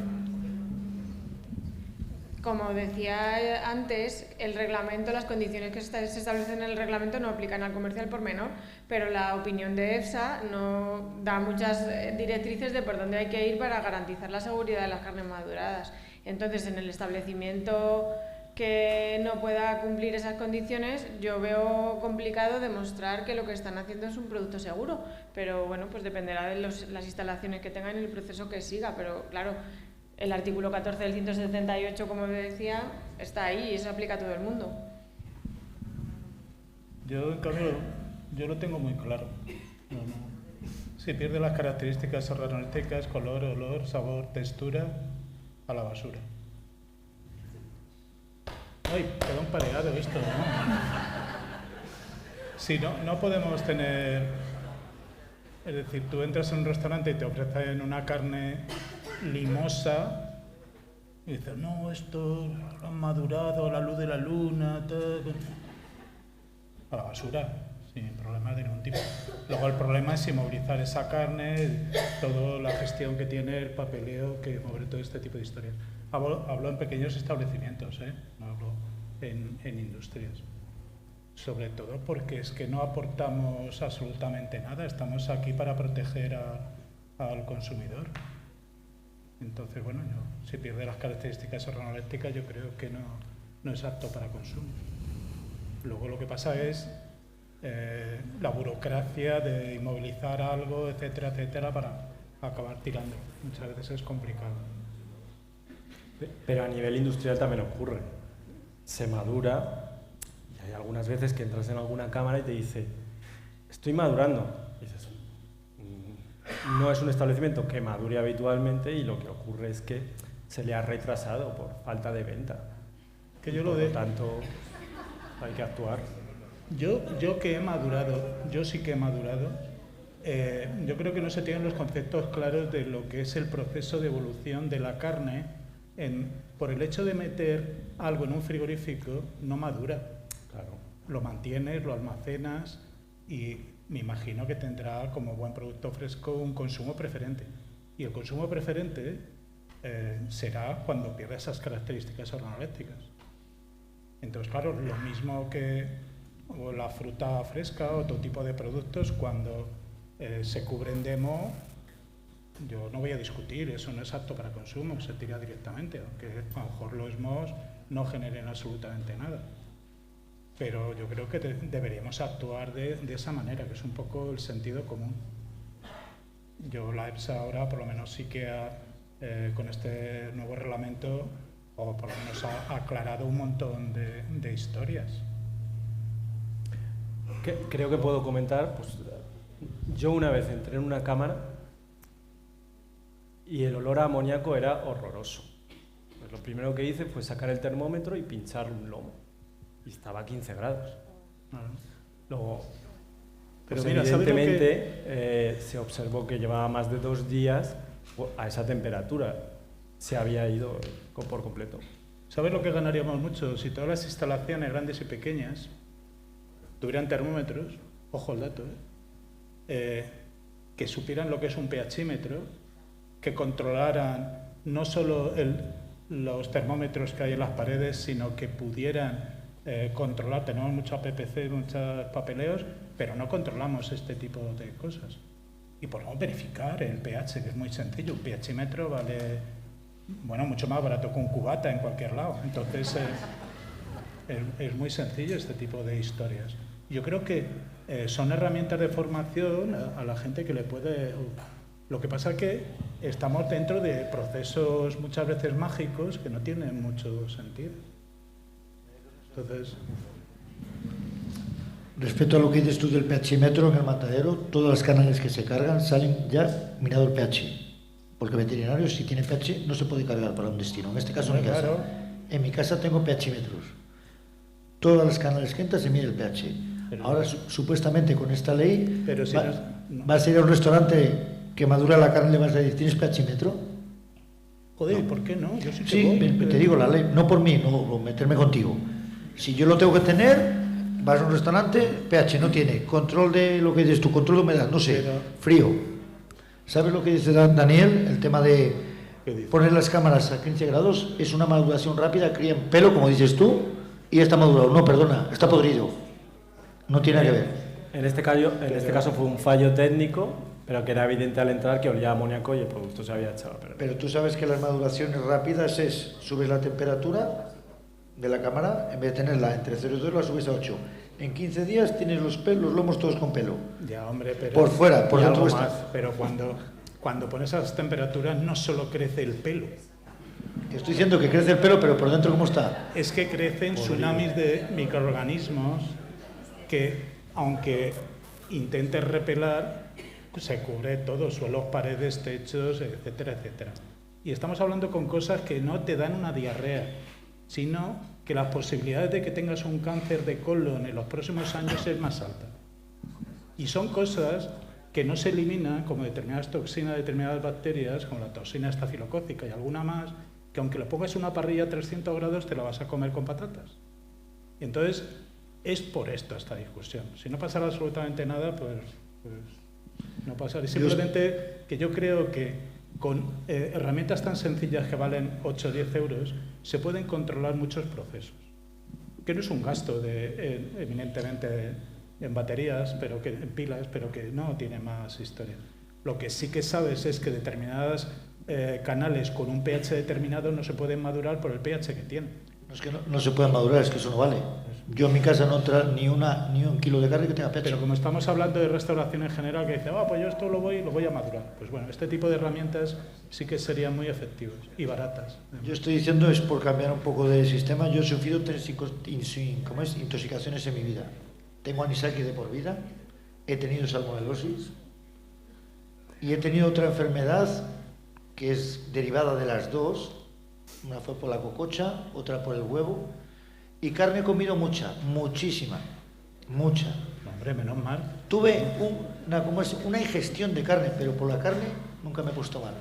Como decía antes, el reglamento, las condiciones que se establecen en el reglamento no aplican al comercio al por menor, pero la opinión de EFSA no da muchas directrices de por dónde hay que ir para garantizar la seguridad de las carnes maduradas. Entonces, en el establecimiento que no pueda cumplir esas condiciones, yo veo complicado demostrar que lo que están haciendo es un producto seguro, pero bueno, pues dependerá de las instalaciones que tengan y el proceso que siga, pero claro, el artículo 14 del 178, como decía, está ahí y eso aplica a todo el mundo. Yo, en cambio, yo lo tengo muy claro. No. Si pierde las características organolépticas, color, olor, sabor, textura, a la basura. Ay, queda un pareado esto, ¿no? Si no podemos tener... Es decir, tú entras en un restaurante y te ofrecen una carne limosa y dices, no, esto lo han madurado, la luz de la luna, tal. A la basura, sin problema de ningún tipo. Luego el problema es inmovilizar esa carne, toda la gestión que tiene, el papeleo, que mueve todo este tipo de historias. Hablo en pequeños establecimientos, no hablo en industrias. Sobre todo porque es que no aportamos absolutamente nada, estamos aquí para proteger al consumidor. Entonces, bueno, si pierde las características organolépticas, yo creo que no es apto para consumo. Luego lo que pasa es la burocracia de inmovilizar algo, etcétera, etcétera, para acabar tirando. Muchas veces es complicado. Pero a nivel industrial también ocurre. Se madura y hay algunas veces que entras en alguna cámara y te dice, estoy madurando. Y dices, no es un establecimiento que madure habitualmente y lo que ocurre es que se le ha retrasado por falta de venta. Que por lo tanto, hay que actuar. Yo que he madurado, yo sí que he madurado, yo creo que no se tienen los conceptos claros de lo que es el proceso de evolución de la carne. Por el hecho de meter algo en un frigorífico, no madura. Claro. Lo mantienes, lo almacenas y me imagino que tendrá como buen producto fresco un consumo preferente. Y el consumo preferente será cuando pierda esas características organolépticas. Entonces, claro, lo mismo que la fruta fresca o otro tipo de productos, cuando se cubren de moho, yo no voy a discutir, eso no es apto para consumo, se tira directamente, aunque a lo mejor los mohos no generen absolutamente nada. Pero yo creo que deberíamos actuar de esa manera, que es un poco el sentido común. La EFSA ahora, por lo menos, sí que con este nuevo reglamento, o por lo menos ha aclarado un montón de historias. Creo que puedo comentar, pues yo una vez entré en una cámara y el olor a amoníaco era horroroso. Pues lo primero que hice fue sacar el termómetro y pinchar un lomo. Y estaba a 15 grados. Luego, pues Pero mira, evidentemente, se observó que llevaba más de 2 días a esa temperatura. Se había ido por completo. ¿Sabes lo que ganaríamos mucho? Si todas las instalaciones grandes y pequeñas tuvieran termómetros, ojo al dato, que supieran lo que es un pHímetro, que controlaran no solo los termómetros que hay en las paredes, sino que pudieran controlar. Tenemos muchos PPC, muchos papeleos, pero no controlamos este tipo de cosas. Y podemos verificar el pH, que es muy sencillo. Un pHímetro vale, mucho más barato que un cubata en cualquier lado. Entonces, es muy sencillo este tipo de historias. Yo creo que son herramientas de formación a la gente que le puede... Lo que pasa es que estamos dentro de procesos muchas veces mágicos que no tienen mucho sentido. Entonces, respecto a lo que dices tú del pHímetro en el matadero, todas las canales que se cargan salen ya mirado el pH. Porque veterinario, si tiene pH, no se puede cargar para un destino. En este caso, en mi casa. Claro. En mi casa tengo pHímetros. Todas las canales que entran se mide el pH. Pero ahora, supuestamente, con esta ley, pero si vas a ir a un restaurante que madura la carne y le vas a decir, ¿tienes pHímetro? Joder, ¿por qué no? Yo sí que Sí, voy, te digo la ley, no por mí, no meterme contigo. Si yo lo tengo que tener, vas a un restaurante, pH no tiene, control de lo que dices tú, control de humedad, no sé, frío. ¿Sabes lo que dice Daniel? El tema de poner las cámaras a 15 grados es una maduración rápida, crían pelo, como dices tú, y está madurado. No, perdona, está podrido. No tiene nada que ver. En este caso fue un fallo técnico, pero que era evidente al entrar que olía a amoníaco y el producto se había echado a perder. Pero tú sabes que las maduraciones rápidas es, subes la temperatura de la cámara, en vez de tenerla entre 0 y 2, la subes a 8. En 15 días tienes los lomos todos con pelo. Ya, hombre, pero... Por fuera, por dentro más, pero cuando pones esas temperaturas no solo crece el pelo. Estoy diciendo que crece el pelo, pero por dentro, ¿cómo está? Es que crecen tsunamis de microorganismos que, aunque intentes repelar, se cubre todo, suelos, paredes, techos, etcétera, etcétera. Y estamos hablando con cosas que no te dan una diarrea, sino que las posibilidades de que tengas un cáncer de colon en los próximos años es más alta. Y son cosas que no se eliminan, como determinadas toxinas, determinadas bacterias, como la toxina estafilocócica y alguna más, que aunque le pongas una parrilla a 300 grados te la vas a comer con patatas. Y entonces, es por esto esta discusión. Si no pasara absolutamente nada, pues no pasaría. Simplemente que yo creo que con herramientas tan sencillas que valen 8 o 10 euros, se pueden controlar muchos procesos. Que no es un gasto eminentemente en baterías, pero que en pilas, pero que no tiene más historia. Lo que sí que sabes es que determinadas canales con un pH determinado no se pueden madurar por el pH que tienen. No es que no se pueden madurar, es que eso no vale. Yo en mi casa no entra ni un kilo de carne que tenga pH. Pero como estamos hablando de restauración en general, que dice, pues yo esto lo voy a madurar. Pues bueno, este tipo de herramientas sí que serían muy efectivas y baratas. Yo estoy diciendo, es por cambiar un poco de sistema. Yo he sufrido 3 intoxicaciones en mi vida. Tengo anisakis de por vida, he tenido salmonelosis y he tenido otra enfermedad que es derivada de las dos. Una fue por la cococha, otra por el huevo. Y carne he comido mucha, muchísima, mucha. Hombre, menos mal. Tuve una ingestión de carne, pero por la carne nunca me he puesto mal.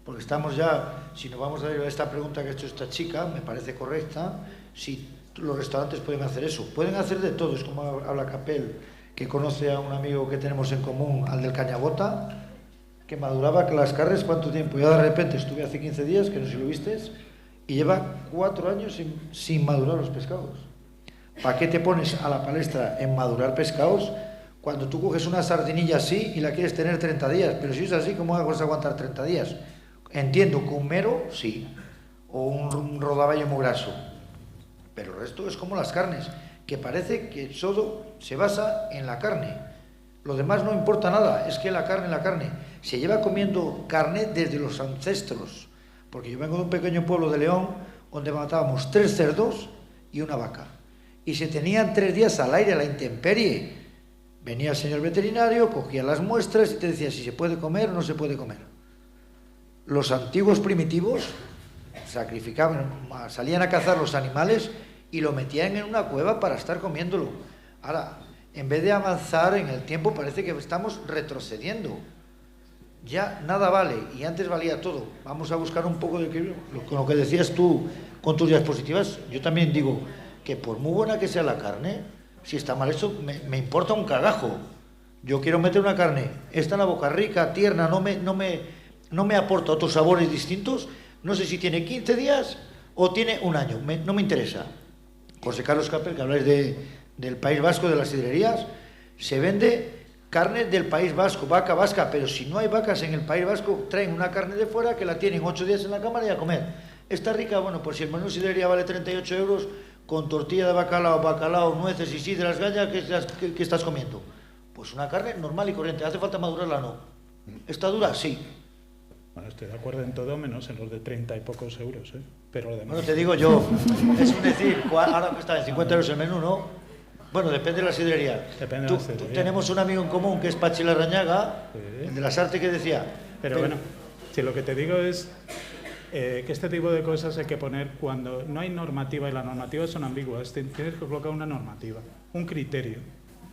Porque estamos ya, si nos vamos a ver a esta pregunta que ha hecho esta chica, me parece correcta, si los restaurantes pueden hacer eso. Pueden hacer de todo, es como habla Capel, que conoce a un amigo que tenemos en común, al del Cañabota, que maduraba las carnes, ¿cuánto tiempo? Yo de repente estuve hace 15 días, que no sé si lo vistes, y lleva 4 años sin madurar los pescados. ¿Para qué te pones a la palestra en madurar pescados cuando tú coges una sardinilla así y la quieres tener 30 días? Pero si es así, ¿cómo vas a aguantar 30 días? Entiendo que un mero, sí, o un rodaballo muy graso, pero el resto es como las carnes, que parece que todo se basa en la carne. Lo demás no importa nada, es que la carne. Se lleva comiendo carne desde los ancestros. Porque yo vengo de un pequeño pueblo de León donde matábamos 3 cerdos y una vaca. Y se tenían 3 días al aire, a la intemperie. Venía el señor veterinario, cogía las muestras y te decía si se puede comer o no se puede comer. Los antiguos primitivos sacrificaban, salían a cazar los animales y lo metían en una cueva para estar comiéndolo. Ahora, en vez de avanzar en el tiempo, parece que estamos retrocediendo. Ya nada vale, y antes valía todo. Vamos a buscar un poco de equilibrio. Con lo que decías tú con tus diapositivas, yo también digo que por muy buena que sea la carne, si está mal hecho, me importa un cagajo. Yo quiero meter una carne, está en la boca rica, tierna, no me aporta otros sabores distintos. No sé si tiene 15 días o tiene un año, no me interesa. José Carlos Capel, que habláis del País Vasco, de las sidrerías, se vende carne del País Vasco, vaca vasca, pero si no hay vacas en el País Vasco, traen una carne de fuera que la tienen 8 días en la cámara y a comer. Está rica, bueno, pues si el menú sidrería vale 38 euros, con tortilla de bacalao, nueces y sidras gallas, ¿qué estás comiendo? Pues una carne normal y corriente, ¿hace falta madurarla o no? ¿Está dura? Sí. Bueno, estoy de acuerdo en todo, menos en los de 30 y pocos euros, ¿eh? Pero lo demás... Bueno, te digo yo, es un decir, ahora cuesta en 50 euros el menú, ¿no? Bueno, depende de la sidrería. Depende de la sidrería. Tenemos un amigo en común que es Pachi Larrañaga, Sí. el de las artes, que decía... Pero bueno, si lo que te digo es que este tipo de cosas hay que poner cuando no hay normativa, y las normativas son ambiguas, tienes que colocar una normativa, un criterio.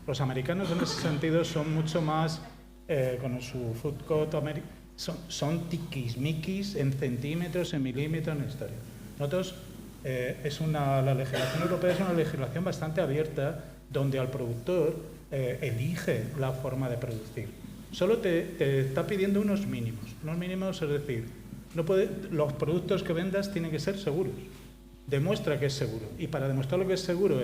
Los americanos en ese sentido son mucho más, con su food court, son tiquismiquis en centímetros, en milímetros, en historia. Nosotros, la legislación europea es una legislación bastante abierta, donde al productor elige la forma de producir. Solo te está pidiendo unos mínimos, es decir, los productos que vendas tienen que ser seguros. Demuestra que es seguro. Y para demostrar lo que es seguro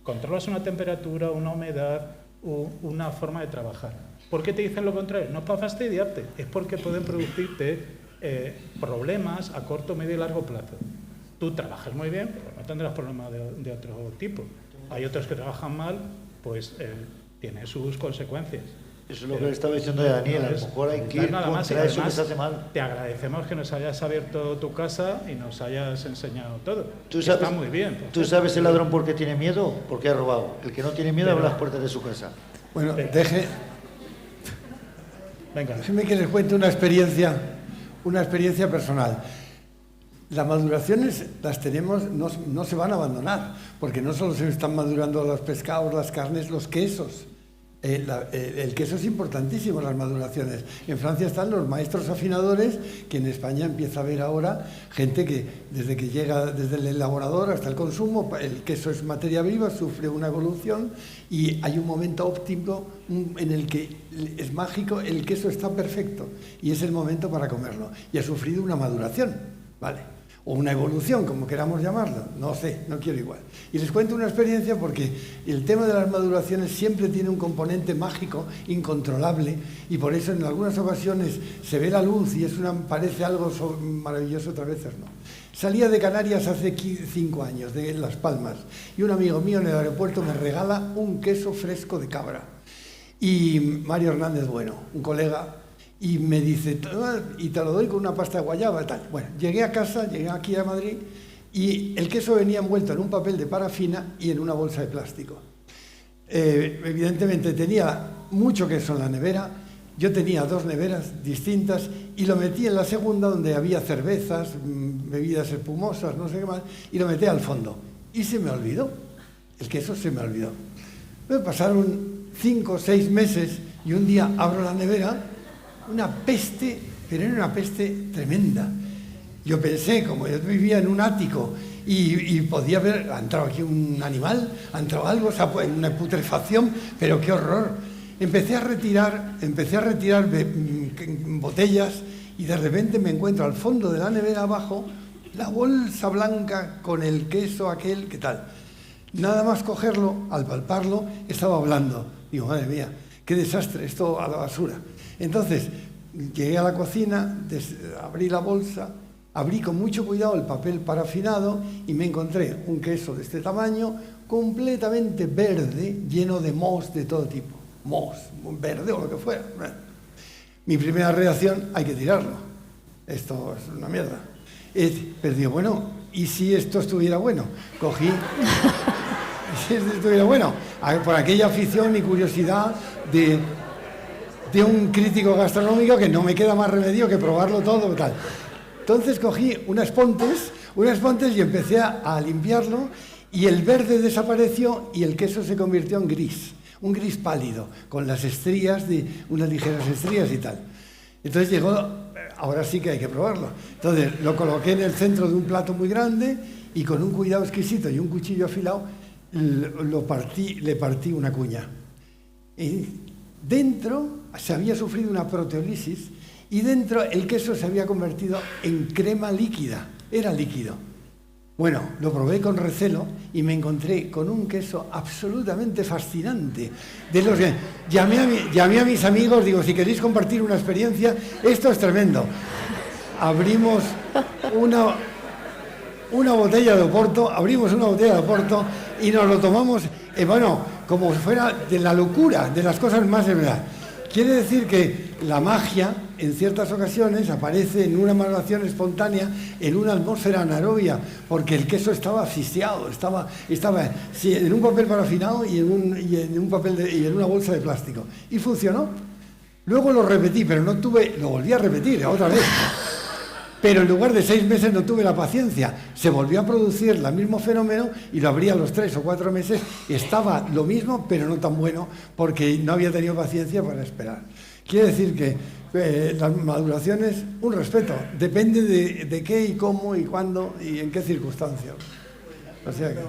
controlas una temperatura, una humedad, una forma de trabajar. ¿Por qué te dicen lo contrario? No es para fastidiarte, es porque pueden producirte problemas a corto, medio y largo plazo. Tú trabajas muy bien, pero no tendrás problemas de otro tipo. Hay otros que trabajan mal, pues tiene sus consecuencias. Eso es lo que le estaba diciendo a Daniel, a lo mejor hay que ir contra eso que se hace mal. Te agradecemos que nos hayas abierto tu casa y nos hayas enseñado todo. Está muy bien. ¿Tú sabes el ladrón por qué tiene miedo? Porque ha robado. El que no tiene miedo abre las puertas de su casa. Bueno, Venga. Déjeme que les cuente una experiencia personal. Las maduraciones las tenemos, no se van a abandonar, porque no solo se están madurando los pescados, las carnes, los quesos. El queso es importantísimo, las maduraciones. En Francia están los maestros afinadores, que en España empieza a haber ahora gente que desde que llega desde el elaborador hasta el consumo, el queso es materia viva, sufre una evolución y hay un momento óptimo en el que es mágico, el queso está perfecto y es el momento para comerlo. Y ha sufrido una maduración, ¿vale? O una evolución, como queramos llamarlo, no sé, no quiero igual. Y les cuento una experiencia porque el tema de las maduraciones siempre tiene un componente mágico, incontrolable, y por eso en algunas ocasiones se ve la luz y parece algo maravilloso, otras veces no. Salía de Canarias hace 5 años, de Las Palmas, y un amigo mío en el aeropuerto me regala un queso fresco de cabra. Y Mario Hernández Bueno, un colega, y me dice, y te lo doy con una pasta de guayaba y tal. Bueno, llegué a casa, llegué aquí a Madrid y el queso venía envuelto en un papel de parafina y en una bolsa de plástico. Evidentemente tenía mucho queso en la nevera, yo tenía 2 neveras distintas y lo metí en la segunda donde había cervezas, bebidas espumosas, no sé qué más, y lo metí al fondo. Y se me olvidó, el queso se me olvidó. Me pasaron 5 o 6 meses y un día abro la nevera, una peste, pero era una peste tremenda. Yo pensé, como yo vivía en un ático y podía haber, ha entrado aquí un animal, ha entrado algo, una putrefacción, pero qué horror. Empecé a retirar botellas y de repente me encuentro al fondo de la nevera abajo la bolsa blanca con el queso aquel, ¿qué tal? Nada más cogerlo, al palparlo, estaba hablando. Digo, madre mía, qué desastre, esto a la basura. Entonces, llegué a la cocina, abrí la bolsa, abrí con mucho cuidado el papel parafinado y me encontré un queso de este tamaño, completamente verde, lleno de moho de todo tipo. Moho, verde o lo que fuera. Mi primera reacción, hay que tirarlo. Esto es una mierda. Pero digo, bueno, ¿y si esto estuviera bueno? Cogí... si esto estuviera bueno, por aquella afición y curiosidad de un crítico gastronómico que no me queda más remedio que probarlo todo tal. Entonces cogí unas pontes y empecé a limpiarlo y el verde desapareció y el queso se convirtió en gris, un gris pálido, con las estrías, unas ligeras estrías y tal. Entonces llegó, ahora sí que hay que probarlo. Entonces lo coloqué en el centro de un plato muy grande y con un cuidado exquisito y un cuchillo afilado le partí una cuña. Y dentro se había sufrido una proteólisis y dentro el queso se había convertido en crema líquida, era líquido. Bueno, lo probé con recelo y me encontré con un queso absolutamente fascinante. De los que llamé a mis amigos, digo, si queréis compartir una experiencia, esto es tremendo. Abrimos una botella de Oporto, y nos lo tomamos, como si fuera de la locura, de las cosas más de verdad. Quiere decir que la magia, en ciertas ocasiones, aparece en una maduración espontánea, en una atmósfera anaerobia, porque el queso estaba asfixiado, estaba sí, en un papel parafinado y en una bolsa de plástico. Y funcionó. Luego lo repetí, pero lo volví a repetir otra vez. Pero en lugar de 6 meses no tuve la paciencia. Se volvió a producir el mismo fenómeno y lo abrí a los 3 o 4 meses. Estaba lo mismo, pero no tan bueno, porque no había tenido paciencia para esperar. Quiere decir que las maduraciones, un respeto. Depende de qué y cómo y cuándo y en qué circunstancias. O sea que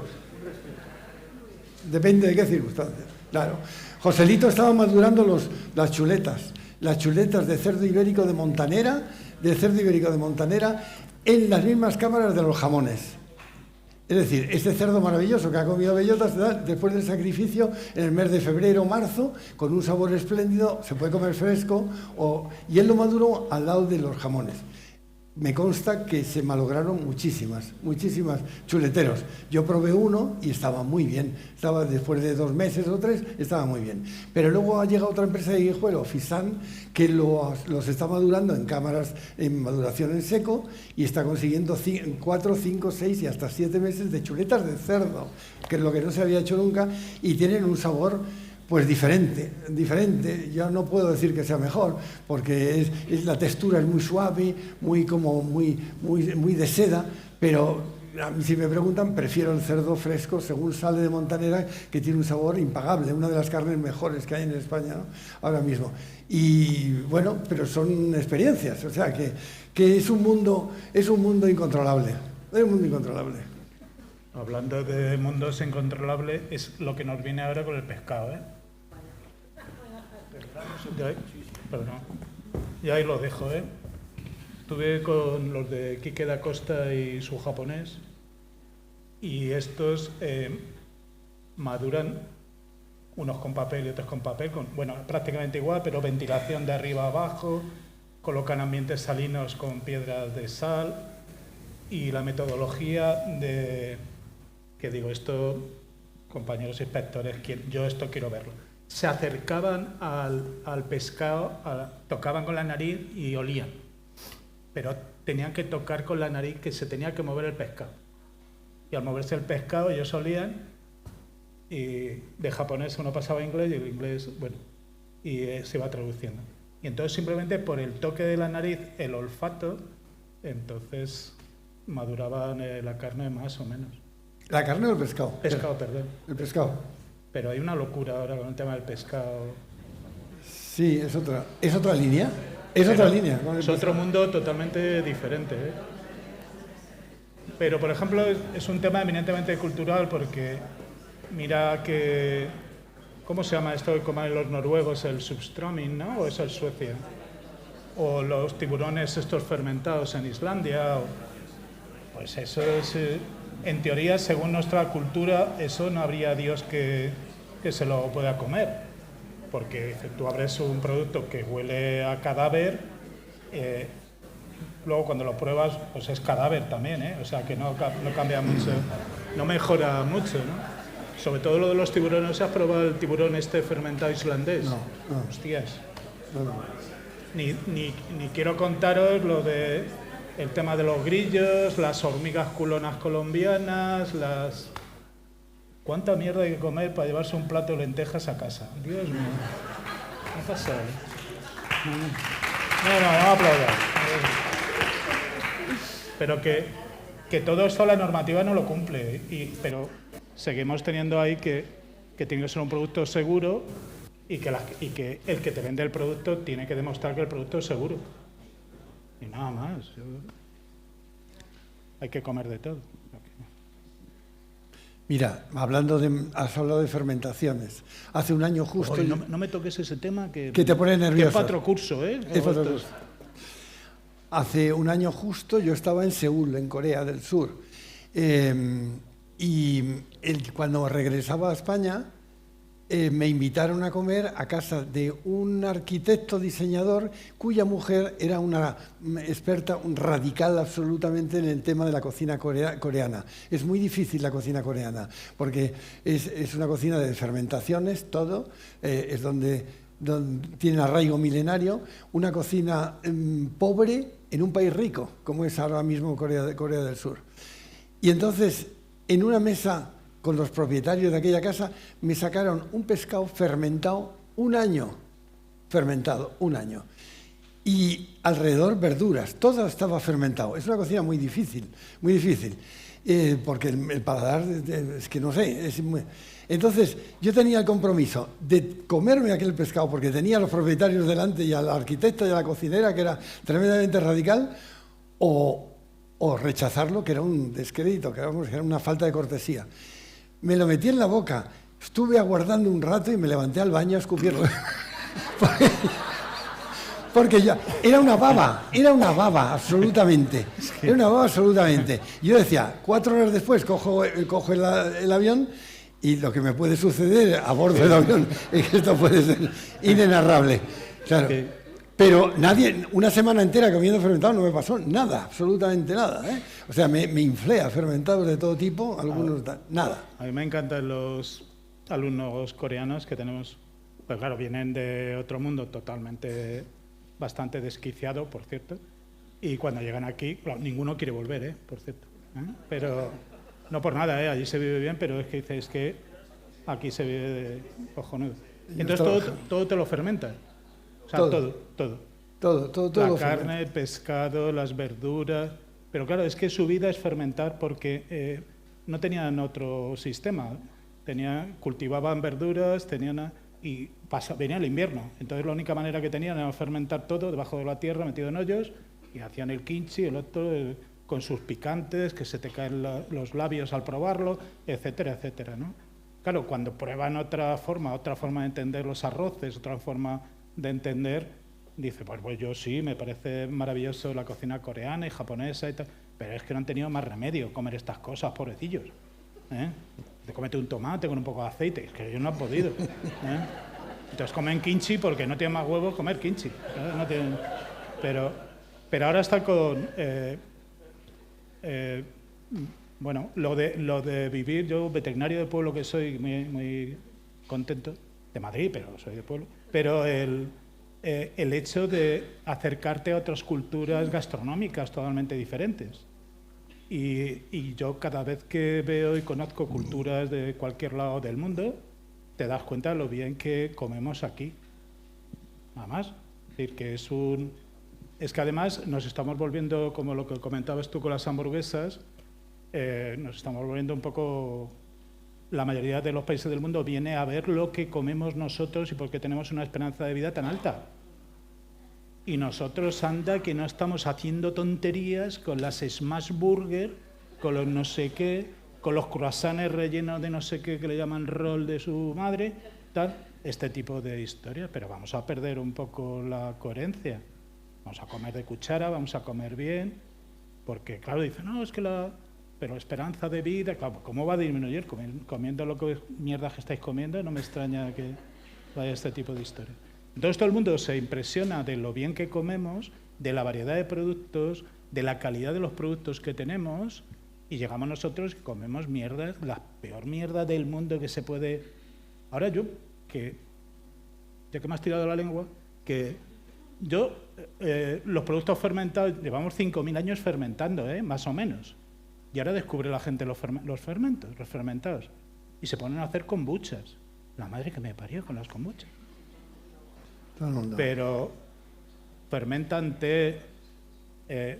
depende de qué circunstancias. Claro. Joselito estaba madurando las chuletas de cerdo ibérico de Montanera, en las mismas cámaras de los jamones. Es decir, este cerdo maravilloso que ha comido bellotas, después del sacrificio, en el mes de febrero o marzo, con un sabor espléndido, se puede comer fresco, y él lo maduró al lado de los jamones. Me consta que se malograron muchísimas chuleteros. Yo probé uno y estaba muy bien. Estaba después de 2 meses o 3, estaba muy bien. Pero luego ha llegado otra empresa de Guijuelo, Fisan, que los está madurando en cámaras en maduración en seco y está consiguiendo 4, 5, 6 y hasta 7 meses de chuletas de cerdo, que es lo que no se había hecho nunca, y tienen un sabor pues diferente. Yo no puedo decir que sea mejor, porque la textura es muy suave, muy de seda, pero a mí, si me preguntan, prefiero el cerdo fresco según sale de Montanera, que tiene un sabor impagable, una de las carnes mejores que hay en España, ¿no? Ahora mismo. Y bueno, pero son experiencias, o sea que es un mundo incontrolable, es un mundo incontrolable. Hablando de mundos incontrolables, es lo que nos viene ahora con el pescado, ¿eh? Perdón. Y ahí lo dejo, ¿eh? Estuve con los de Quique da Costa y su japonés, y estos maduran unos con papel y otros con papel, bueno, prácticamente igual, pero ventilación de arriba a abajo, colocan ambientes salinos con piedras de sal, y la metodología que digo, esto, compañeros inspectores, yo esto quiero verlo. Se acercaban al pescado, tocaban con la nariz y olían, pero tenían que tocar con la nariz, que se tenía que mover el pescado. Y al moverse el pescado ellos olían, y de japonés uno pasaba a inglés, y el inglés, bueno, y se iba traduciendo. Y entonces simplemente por el toque de la nariz, el olfato, entonces maduraban la carne más o menos. ¿La carne o el pescado? Pescado, perdón. El pescado. Pero hay una locura ahora con el tema del pescado. Sí, es otra línea. Es otro mundo totalmente diferente, ¿eh? Pero, por ejemplo, es un tema eminentemente cultural, porque mira que... ¿Cómo se llama esto que comen los noruegos? El subströmming, ¿no? ¿O eso es Suecia? O los tiburones estos fermentados en Islandia. Pues eso es... En teoría, según nuestra cultura, eso no habría Dios que se lo pueda comer, porque tú abres un producto que huele a cadáver, luego cuando lo pruebas, pues es cadáver también, ¿eh? O sea que no cambia mucho, no mejora mucho, ¿no? Sobre todo lo de los tiburones. ¿Has probado el tiburón este fermentado islandés? No. Hostias. No. Ni quiero contaros lo de... el tema de los grillos, las hormigas culonas colombianas, ¿Cuánta mierda hay que comer para llevarse un plato de lentejas a casa? Dios mío. ¿Qué ha pasado? No aplaudas. Pero que todo esto la normativa no lo cumple, pero seguimos teniendo ahí que tiene que ser un producto seguro, y que el que te vende el producto tiene que demostrar que el producto es seguro. Y nada más. Hay que comer de todo. Mira, has hablado de fermentaciones. Hace un año justo... Oye, no me toques ese tema que te pone nervioso. Que es otro curso, ¿eh? Es otro curso. Hace un año justo yo estaba en Seúl, en Corea del Sur. Cuando regresaba a España, me invitaron a comer a casa de un arquitecto diseñador cuya mujer era una experta, un radical absolutamente en el tema de la cocina coreana. Es muy difícil la cocina coreana, porque es una cocina de fermentaciones, todo, es donde tienen arraigo milenario, una cocina pobre en un país rico, como es ahora mismo Corea del Sur. Y entonces, en una mesa con los propietarios de aquella casa, me sacaron un pescado fermentado un año, y alrededor verduras, todo estaba fermentado. Es una cocina muy difícil, porque el paladar, es que no sé, Entonces, yo tenía el compromiso de comerme aquel pescado, porque tenía a los propietarios delante y al arquitecto y a la cocinera, que era tremendamente radical, o rechazarlo, que era un descrédito, que era una falta de cortesía. Me lo metí en la boca, estuve aguardando un rato y me levanté al baño a escupirlo. Porque ya era una baba, absolutamente. Era una baba, absolutamente. Yo decía, 4 horas después cojo el avión, y lo que me puede suceder a bordo del avión es que esto puede ser inenarrable. Claro. Pero nadie, una semana entera comiendo fermentado no me pasó nada, absolutamente nada, ¿eh? O sea, me inflé a fermentados de todo tipo, algunos nada. A mí me encantan los alumnos coreanos que tenemos, pues claro, vienen de otro mundo totalmente, bastante desquiciado, por cierto, y cuando llegan aquí, claro, ninguno quiere volver, por cierto, pero no por nada, allí se vive bien, pero es que dices que aquí se vive de cojonudo. Entonces todo te lo fermentan. O sea, todo. La carne, el pescado, las verduras. Pero claro, es que su vida es fermentar porque no tenían otro sistema. Cultivaban verduras, y venía el invierno. Entonces la única manera que tenían era fermentar todo debajo de la tierra, metido en hoyos, y hacían el kimchi, el otro, con sus picantes, que se te caen los labios al probarlo, etcétera, etcétera, ¿no? Claro, cuando prueban otra forma de entender los arroces, otra forma de entender, dice, pues yo sí, me parece maravilloso la cocina coreana y japonesa y tal, pero es que no han tenido más remedio comer estas cosas, pobrecillos, Te comete un tomate con un poco de aceite, es que ellos no han podido, Entonces comen kimchi porque no tienen más huevos comer kimchi, no tienen... pero ahora está con... bueno, lo de vivir, yo veterinario de pueblo que soy, muy contento, de Madrid, pero soy de pueblo, pero el hecho de acercarte a otras culturas gastronómicas totalmente diferentes. Y yo cada vez que veo y conozco culturas de cualquier lado del mundo, te das cuenta de lo bien que comemos aquí. Nada más. Es decir, que es que además nos estamos volviendo, como lo que comentabas tú con las hamburguesas, nos estamos volviendo un poco... La mayoría de los países del mundo viene a ver lo que comemos nosotros y por qué tenemos una esperanza de vida tan alta. Y nosotros, anda, que no estamos haciendo tonterías con las smash burger, con los no sé qué, con los croissants rellenos de no sé qué que le llaman roll de su madre, tal, este tipo de historias. Pero vamos a perder un poco la coherencia. Vamos a comer de cuchara, vamos a comer bien, porque claro, dicen, no, es que pero esperanza de vida, claro, ¿cómo va a disminuir? Comiendo lo que mierda que estáis comiendo, no me extraña que vaya este tipo de historia. Entonces todo el mundo se impresiona de lo bien que comemos, de la variedad de productos, de la calidad de los productos que tenemos, y llegamos nosotros y comemos mierda, la peor mierda del mundo que se puede... Ahora ya que me has tirado la lengua, que los productos fermentados, llevamos 5.000 años fermentando, más o menos. Y ahora descubre la gente los fermentados. Y se ponen a hacer kombuchas. La madre que me parió con las kombuchas. Pero fermentan té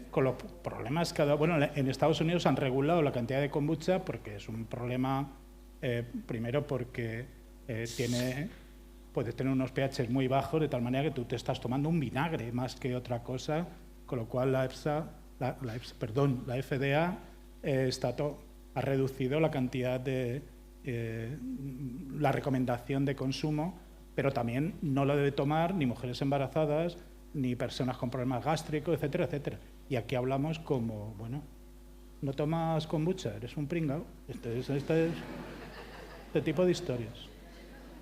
con los problemas que ha dado. Bueno, en Estados Unidos han regulado la cantidad de kombucha porque es un problema, primero porque puedes tener unos pH muy bajos, de tal manera que tú te estás tomando un vinagre más que otra cosa, con lo cual la FDA ha reducido la cantidad de la recomendación de consumo, pero también no lo debe tomar ni mujeres embarazadas, ni personas con problemas gástricos, etcétera, etcétera. Y aquí hablamos como, bueno, no tomas kombucha, eres un pringao. Este tipo de historias.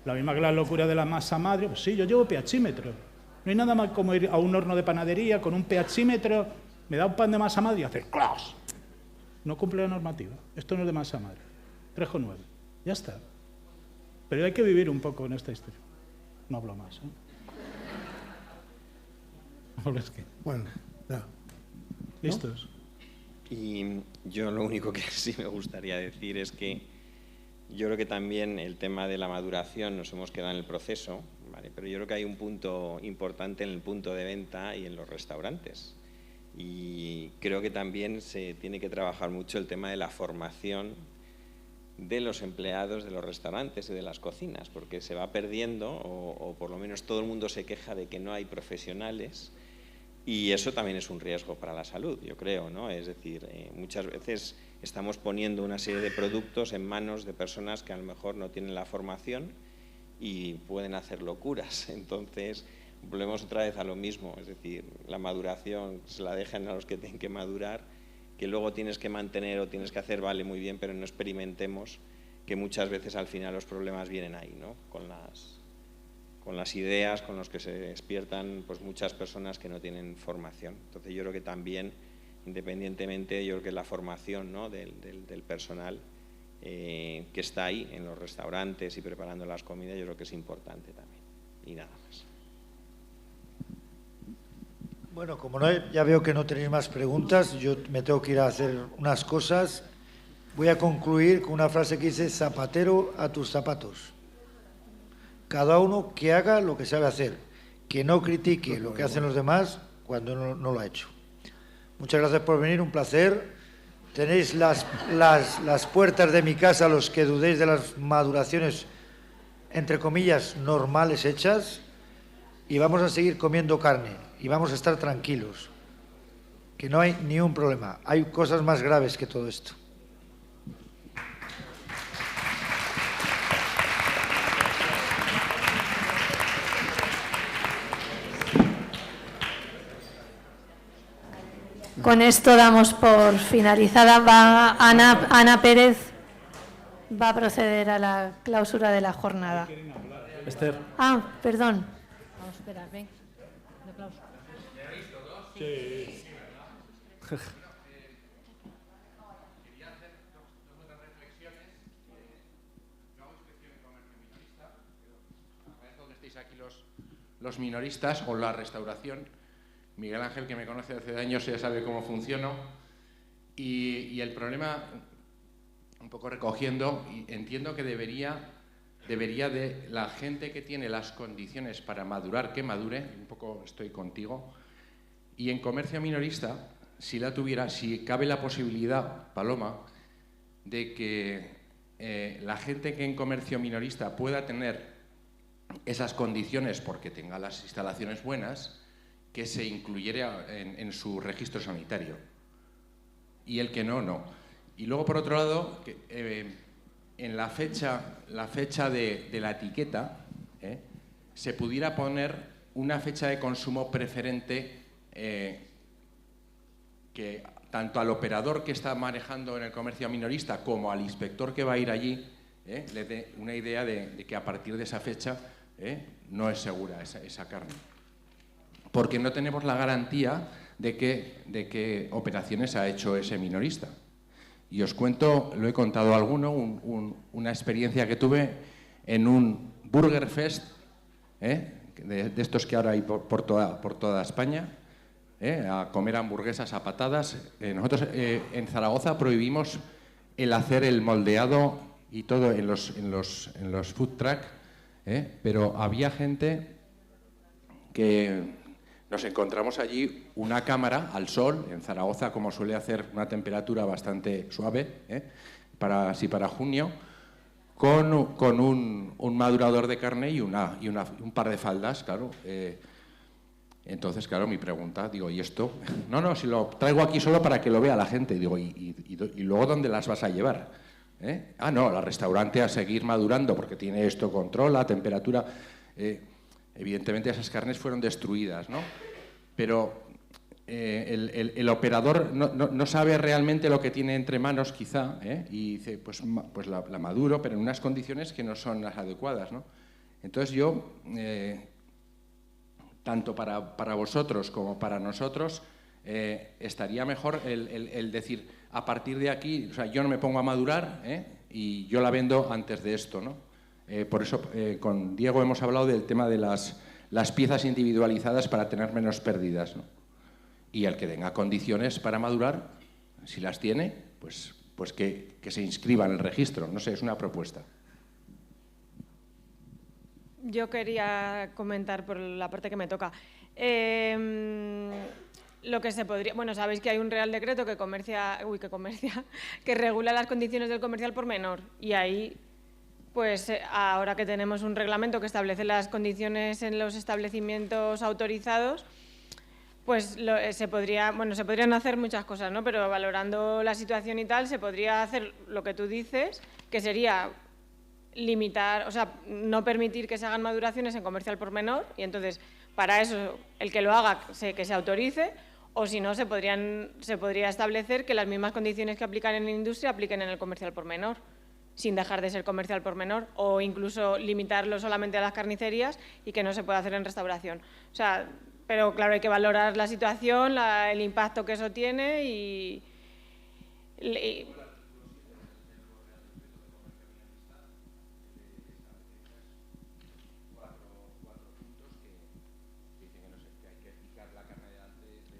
La misma que la locura de la masa madre, pues sí, yo llevo pHímetro. No hay nada más como ir a un horno de panadería con un pHímetro, me da un pan de masa madre y hacer ¡clas! No cumple la normativa. Esto no es de masa madre. 3,9. Ya está. Pero hay que vivir un poco en esta historia. No hablo más, Bueno, ya. ¿Listos? Y yo lo único que sí me gustaría decir es que yo creo que también el tema de la maduración nos hemos quedado en el proceso, ¿vale? Pero yo creo que hay un punto importante en el punto de venta y en los restaurantes. Y creo que también se tiene que trabajar mucho el tema de la formación de los empleados de los restaurantes y de las cocinas, porque se va perdiendo, o por lo menos todo el mundo se queja de que no hay profesionales, y eso también es un riesgo para la salud, yo creo, ¿no? Es decir, muchas veces estamos poniendo una serie de productos en manos de personas que a lo mejor no tienen la formación y pueden hacer locuras. Entonces, volvemos otra vez a lo mismo, es decir, la maduración se la dejan a los que tienen que madurar, que luego tienes que mantener o tienes que hacer, vale, muy bien, pero no experimentemos que muchas veces al final los problemas vienen ahí, ¿no? Con las ideas con las que se despiertan pues muchas personas que no tienen formación. Entonces yo creo que también, independientemente, yo creo que la formación, ¿no? del personal que está ahí en los restaurantes y preparando las comidas, yo creo que es importante también. Y nada más. Bueno, como ya veo que no tenéis más preguntas, yo me tengo que ir a hacer unas cosas. Voy a concluir con una frase que dice: zapatero a tus zapatos. Cada uno que haga lo que sabe hacer, que no critique lo que hacen los demás cuando no lo ha hecho. Muchas gracias por venir, un placer. Tenéis las puertas de mi casa, los que dudéis de las maduraciones, entre comillas, normales hechas, y vamos a seguir comiendo carne, y vamos a estar tranquilos, que no hay ni un problema. Hay cosas más graves que todo esto. Con esto damos por finalizada. Ana Pérez va a proceder a la clausura de la jornada. Esther. Ah, perdón. Vamos a esperar, ven. Un aplauso. Sí. Quería hacer dos otras reflexiones. Yo hago inspección en comercio minorista. Agradezco que estéis aquí los minoristas o la restauración. Miguel Ángel, que me conoce hace años, ya sabe cómo funciono. Y el problema, un poco recogiendo, entiendo que debería de la gente que tiene las condiciones para madurar, que madure, un poco estoy contigo. Y en comercio minorista, si la tuviera, si cabe la posibilidad, Paloma, de que la gente que en comercio minorista pueda tener esas condiciones porque tenga las instalaciones buenas, que se incluyera en su registro sanitario. Y el que no, no. Y luego, por otro lado, en la fecha de la etiqueta, se pudiera poner una fecha de consumo preferente que tanto al operador que está manejando en el comercio minorista como al inspector que va a ir allí le dé una idea de que a partir de esa fecha no es segura esa carne. Porque no tenemos la garantía de qué operaciones ha hecho ese minorista. Y os cuento, lo he contado a alguno, una experiencia que tuve en un Burger Fest, de estos que ahora hay por toda España, a comer hamburguesas a patadas. Nosotros en Zaragoza prohibimos el hacer el moldeado y todo en los food truck, pero había gente que... Nos encontramos allí una cámara al sol, en Zaragoza, como suele hacer una temperatura bastante suave, para junio, con un madurador de carne y un par de faldas, claro. Entonces, claro, mi pregunta, digo, ¿y esto? No, si lo traigo aquí solo para que lo vea la gente. Digo, ¿y luego dónde las vas a llevar? Ah, no, al restaurante a seguir madurando, porque tiene esto, controla, temperatura... Evidentemente esas carnes fueron destruidas, ¿no? Pero el operador no sabe realmente lo que tiene entre manos, quizá, y dice, pues la maduro, pero en unas condiciones que no son las adecuadas, ¿no? Entonces yo, tanto para vosotros como para nosotros, estaría mejor el decir, a partir de aquí, o sea, yo no me pongo a madurar, y yo la vendo antes de esto, ¿no? Por eso con Diego hemos hablado del tema de las las piezas individualizadas para tener menos pérdidas, ¿no? Y el que tenga condiciones para madurar, si las tiene, pues que se inscriba en el registro. No sé, es una propuesta. Yo quería comentar por la parte que me toca. Lo que se podría, bueno, sabéis que hay un Real Decreto que regula las condiciones del comercio al por menor, y ahí, pues ahora que tenemos un reglamento que establece las condiciones en los establecimientos autorizados, pues se podrían hacer muchas cosas, ¿no? Pero valorando la situación y tal, se podría hacer lo que tú dices, que sería limitar, o sea, no permitir que se hagan maduraciones en comercio al por menor, y entonces, para eso, el que lo haga, que se autorice, o si no, se podría establecer que las mismas condiciones que aplican en la industria apliquen en el comercio al por menor, sin dejar de ser comercio al por menor, o incluso limitarlo solamente a las carnicerías y que no se pueda hacer en restauración. O sea, pero claro, hay que valorar la situación, el impacto que eso tiene y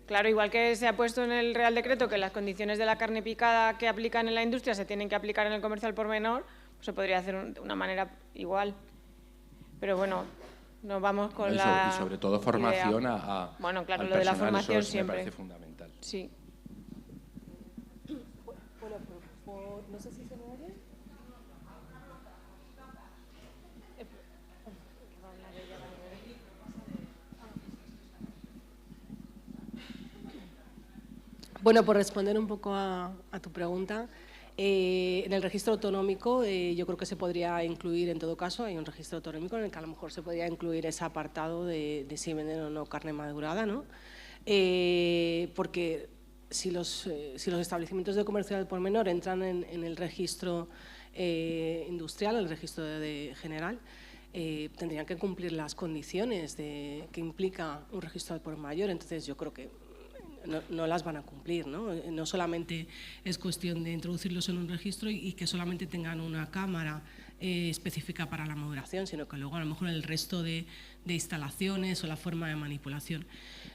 claro, igual que se ha puesto en el Real Decreto que las condiciones de la carne picada que aplican en la industria se tienen que aplicar en el comercio al por menor, pues se podría hacer de una manera igual. Pero bueno, nos vamos con la y sobre todo formación idea. Bueno, claro, al lo de la personal, formación eso siempre me parece fundamental. Sí. Bueno, no sé si se me oye. Bueno, por responder un poco a tu pregunta, en el registro autonómico yo creo que se podría incluir, en todo caso, hay un registro autonómico en el que a lo mejor se podría incluir ese apartado de si venden o no carne madurada, ¿no? Porque si los establecimientos de comercio al por menor entran en el registro industrial, el registro general, tendrían que cumplir las condiciones que implica un registro al por mayor. Entonces yo creo que no las van a cumplir, ¿no? No solamente es cuestión de introducirlos en un registro y que solamente tengan una cámara específica para la maduración, sino que luego a lo mejor el resto de instalaciones o la forma de manipulación.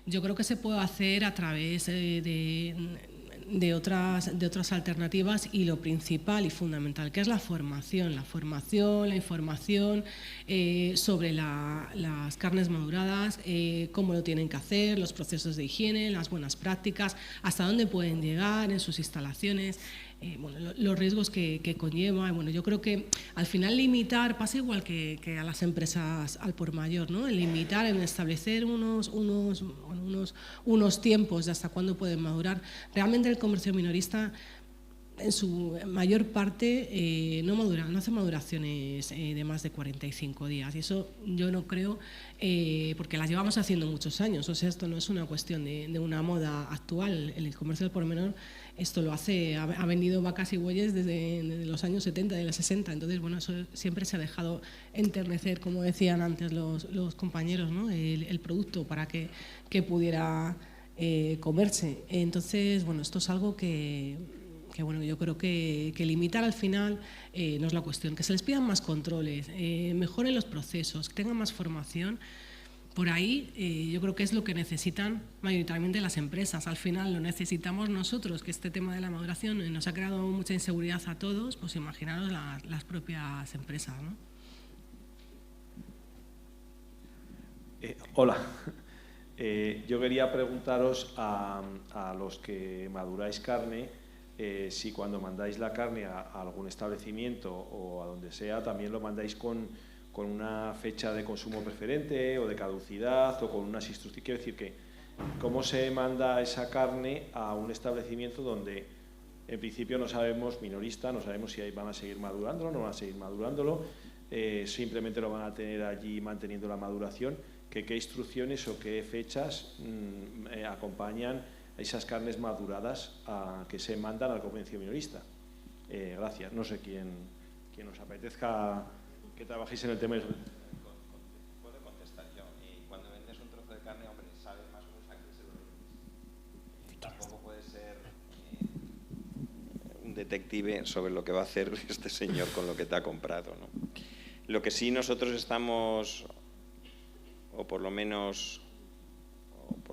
Yo creo que se puede hacer a través de otras alternativas, y lo principal y fundamental, que es la formación, la información sobre las carnes maduradas, cómo lo tienen que hacer, los procesos de higiene, las buenas prácticas, hasta dónde pueden llegar en sus instalaciones, los riesgos que conlleva. Bueno, yo creo que al final limitar pasa igual que a las empresas al por mayor, ¿no? El limitar, en establecer unos tiempos de hasta cuándo pueden madurar. Realmente el comercio minorista, en su mayor parte, no hace maduraciones de más de 45 días. Y eso yo no creo, porque las llevamos haciendo muchos años. O sea, esto no es una cuestión de una moda actual. El comercio al por menor esto lo ha vendido vacas y bueyes desde los años 70, de los 60. Entonces, bueno, eso siempre se ha dejado enternecer, como decían antes los compañeros, ¿no? El producto para que pudiera comerse. Entonces, bueno, esto es algo que bueno, yo creo que limitar al final no es la cuestión. Que se les pidan más controles, mejoren los procesos, que tengan más formación. Por ahí yo creo que es lo que necesitan mayoritariamente las empresas. Al final lo necesitamos nosotros, que este tema de la maduración nos ha creado mucha inseguridad a todos, pues imaginaros las propias empresas, ¿no? Hola. Yo quería preguntaros a los que maduráis carne, si cuando mandáis la carne a algún establecimiento o a donde sea, también lo mandáis con una fecha de consumo preferente o de caducidad o con unas instrucciones. Quiero decir que cómo se manda esa carne a un establecimiento donde en principio no sabemos, minorista, no sabemos si van a seguir madurándolo, no van a seguir madurándolo, simplemente lo van a tener allí manteniendo la maduración. ¿Qué instrucciones o qué fechas acompañan esas carnes maduradas que se mandan al comercio minorista? Gracias. No sé quién os apetezca que trabajéis en el tema. Puedo contestar yo. Cuando vendes un trozo de carne, hombre, sabes más o menos a qué se lo vendes. Tampoco puedes ser un detective sobre lo que va a hacer este señor con lo que te ha comprado, ¿no? Lo que sí nosotros estamos o por